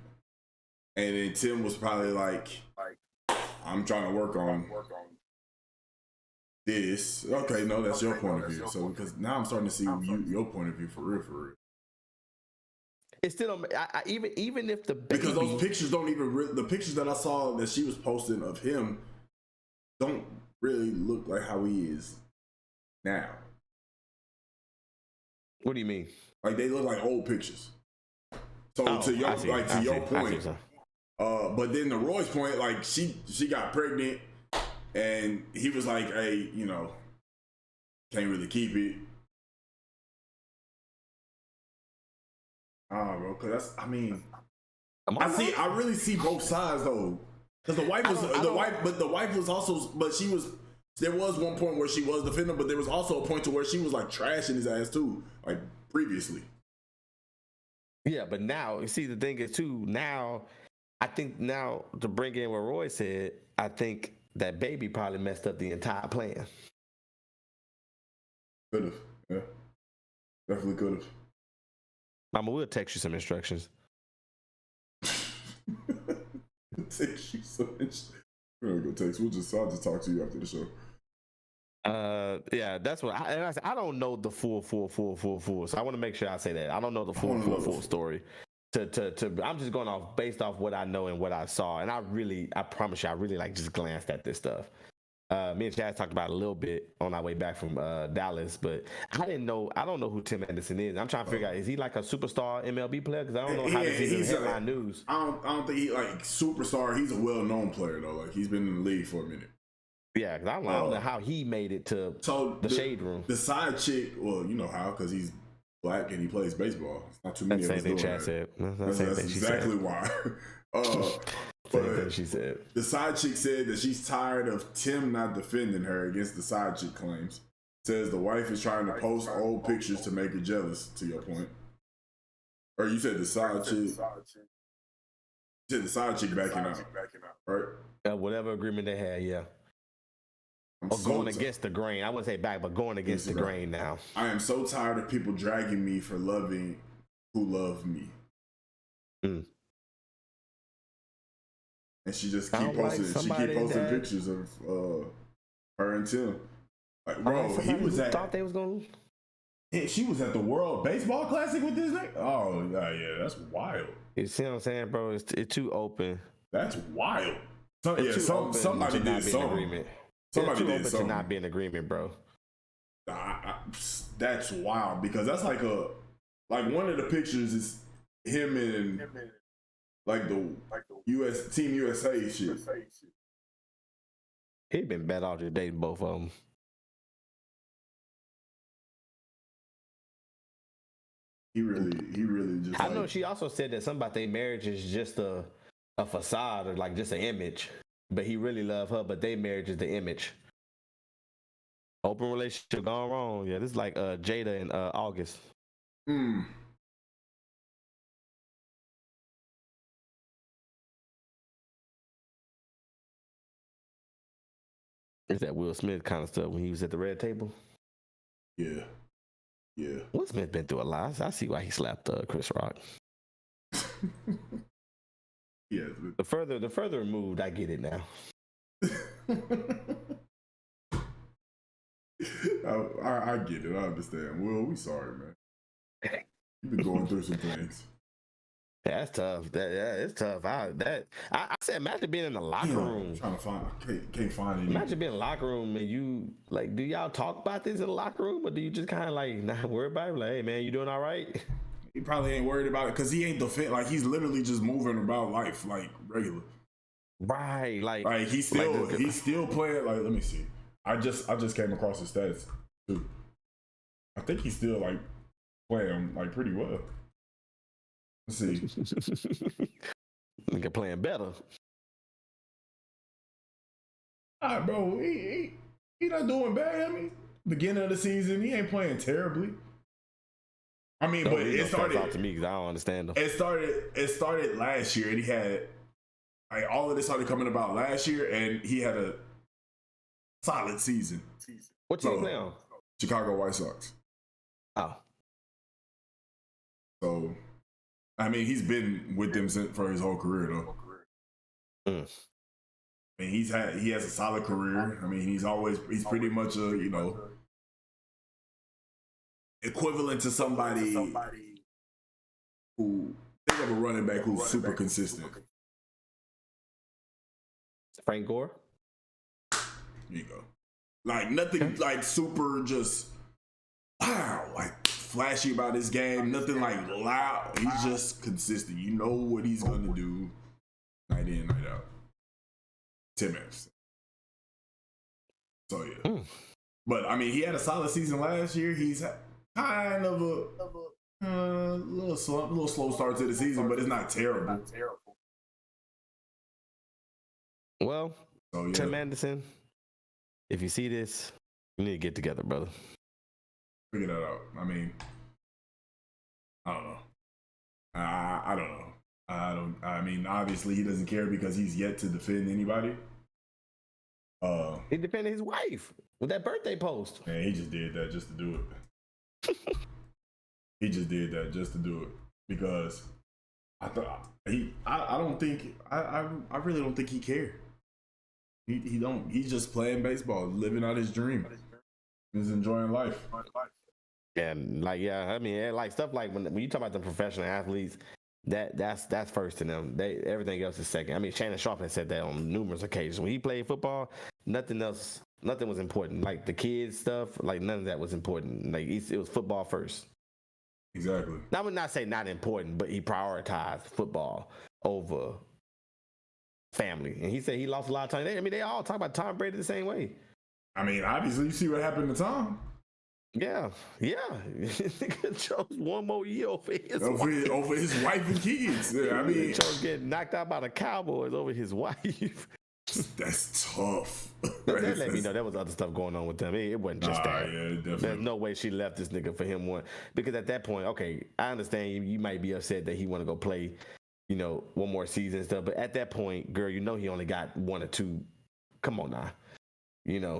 and then Tim was probably like I'm trying to work on this. Okay, no, that's your point of view. So because now I'm starting to see your point of view for real.
It's still even if the baby,
because those pictures don't even the pictures that I saw that she was posting of him don't really look like how he is now.
What do you mean?
Like they look like old pictures. So to your point. But then to Roy's point, like she got pregnant and he was like, hey, can't really keep it. Bro, cause I really see both sides though. Cause the wife was also, there was one point where she was defending, but there was also a point to where she was like trashing his ass too, like previously.
Yeah, but now, you see, the thing is too, I think to bring in what Roy said, I think that baby probably messed up the entire plan.
Could have, yeah. Definitely could have.
Mama, we'll text you some instructions.
Text you some instructions. We're gonna go text. I'll just talk to you after the show.
Yeah, that's what I said. I don't know the full. So I want to make sure I say that I don't know the full story. I'm just going based off what I know and what I saw, and I promise you, I really like just glanced at this stuff. Me and Chad talked about it a little bit on our way back from Dallas, but I don't know who Tim Anderson is. I'm trying to figure out, is he like a superstar MLB player? Because I don't know how to see the headline news.
I don't think he like superstar. He's a well-known player though. Like he's been in the league for a minute.
Yeah, because I don't know how he made it to the shade room.
The side chick, well, you know how, because he's black and he plays baseball. It's not too many of us doing that. That's exactly why. But
she said
the side chick said that she's tired of Tim not defending her against the side chick claims. Says the wife is trying to post old pictures to make her jealous, to your point. Or you said the side chick. You said the side chick backing out, right?
Whatever agreement they had, yeah. Or going against the grain. I wouldn't say back, but going against the grain now.
I am so tired of people dragging me for loving who love me.
Mm.
And she just keep posting pictures of her and Tim. Like, bro, he was
thought they was going.
She was at the World Baseball Classic with this nigga. Oh yeah, that's wild.
You see what I'm saying, bro? It's too open.
That's wild.
Somebody did
something. Somebody did something.
To not be in agreement, bro.
That's wild because that's like one of the pictures is him in like the US Team USA shit.
He been bad all day, both of them.
He really just.
I know she also said that something about their marriage is just a facade or like just an image, but he really loved her, but their marriage is the image. Open relationship gone wrong. Yeah, this is like Jada in August. It's that Will Smith kind of stuff when he was at the red table.
Yeah.
Will Smith been through a lot. I see why he slapped Chris Rock.
Yeah.
The further removed, I get it now.
I get it. I understand. Will, we sorry, man. You've been going through some things.
That's tough. It's tough. I said, imagine being in the locker room.
Trying to find, can't find any.
Imagine being in the locker room and you like, do y'all talk about this in the locker room, or do you just kind of like not worry about it? Like, hey man, you doing all right?
He probably ain't worried about it because he ain't the fit. Like he's literally just moving about life like regular.
Right. Like
he's still playing. Like, let me see. I just came across his stats too. I think he's still like playing like pretty well. Let's see.
Nigga playing better.
All right, bro. He not doing bad. I mean, beginning of the season, he ain't playing terribly. I mean, but it started
out to me because I don't understand them.
It started last year, and he had like all of this started coming about last year, and he had a solid season.
What team play on?
Chicago White Sox.
Oh.
So, I mean, he's been with them for his whole career, though. I mean, he has a solid career. I mean, he's pretty much a, equivalent to somebody who, think of a running back who's super consistent.
Frank Gore?
There you go. Like, nothing like super just, wow, like flashy about his game. Nothing like loud. He's just consistent. You know what he's going to do night in, night out. Tim Anderson. So, yeah. But, I mean, he had a solid season last year. He's kind of a little slow start to the season, but it's not terrible.
Well, Tim Anderson, if you see this, you need to get together, brother.
Figure that out. I mean, I don't know. I don't know. I mean, obviously he doesn't care because he's yet to defend anybody.
He defended his wife with that birthday post.
Man, he just did that just to do it. He just did that just to do it because I really don't think he cared. He's just playing baseball, living out his dream. He's enjoying life.
And like, I mean, like stuff like when you talk about the professional athletes, that's first to them. Everything else is second. I mean, Shannon Sharp has said that on numerous occasions. When he played football, nothing was important. Like the kids stuff, like none of that was important. Like it was football first.
Exactly.
I would not say not important, but he prioritized football over family. And he said he lost a lot of time. I mean, they all talk about Tom Brady the same way.
I mean, obviously, you see what happened to Tom.
Yeah. Nigga chose one more year over his
wife and kids. Yeah, I mean,
he chose getting knocked out by the Cowboys over his wife.
That's tough.
That let me know there was other stuff going on with them. It wasn't just that.
Yeah, definitely.
There's no way she left this nigga for him one. Because at that point, okay, I understand you might be upset that he want to go play, one more season and stuff. But at that point, girl, he only got one or two. Come on now.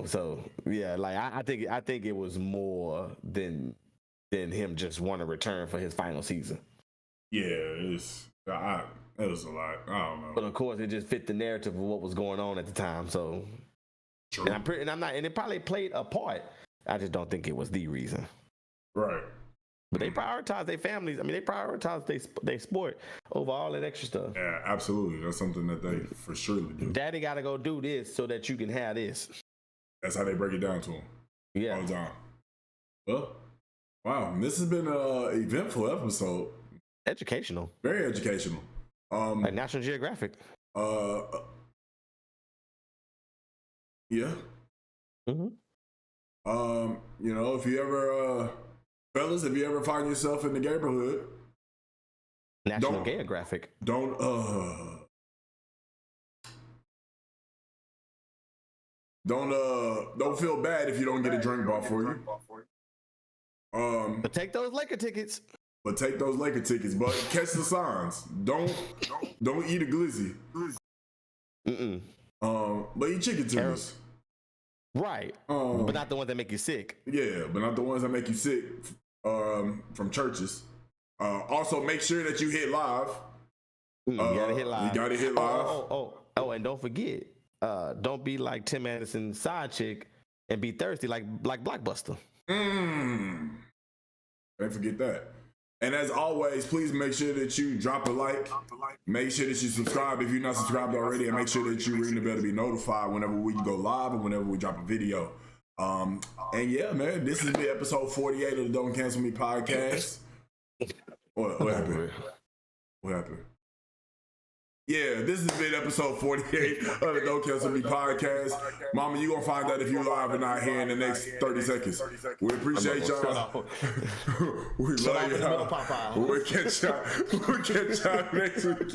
So yeah, like I think it was more than him just want to return for his final season.
Yeah, it was a lot. I don't know.
But of course, it just fit the narrative of what was going on at the time. So
True.
And I'm not, and it probably played a part. I just don't think it was the reason.
Right.
But they prioritize their families. I mean, they prioritize their sport over all that extra stuff.
Yeah, absolutely. That's something that they for sure do.
Daddy got to go do this so that you can have this.
That's how they break it down to them.
Yeah.
All the time. Well, wow. This has been an eventful episode.
Educational.
Very educational.
Like National Geographic.
Yeah.
Mm-hmm.
You know, if you ever, fellas, if you ever find yourself in the neighborhood,
National Geographic.
Don't feel bad if you don't get a drink bought for you.
But take those Laker tickets.
But catch the signs. Don't eat a glizzy. But eat chicken tenders.
Right. But not the ones that make you sick.
Yeah, but not the ones that make you sick from churches. Also, make sure that you hit live.
You gotta hit live.
You gotta hit live.
Oh, and don't forget, don't be like Tim Anderson's side chick and be thirsty like Blockbuster.
Don't forget that. And as always, please make sure that you drop a like. Make sure that you subscribe if you're not subscribed already, and make sure that you ring the bell to be notified whenever we go live and whenever we drop a video. And yeah, man, this has been episode 48 of the Don't Cancel Me podcast. What happened? What happened? Yeah, this has been episode 48 of the Don't Cancel Me podcast. Mama, you gonna find out if you live or not here in the next 30 seconds. We appreciate y'all. We love y'all. We'll catch y'all next week.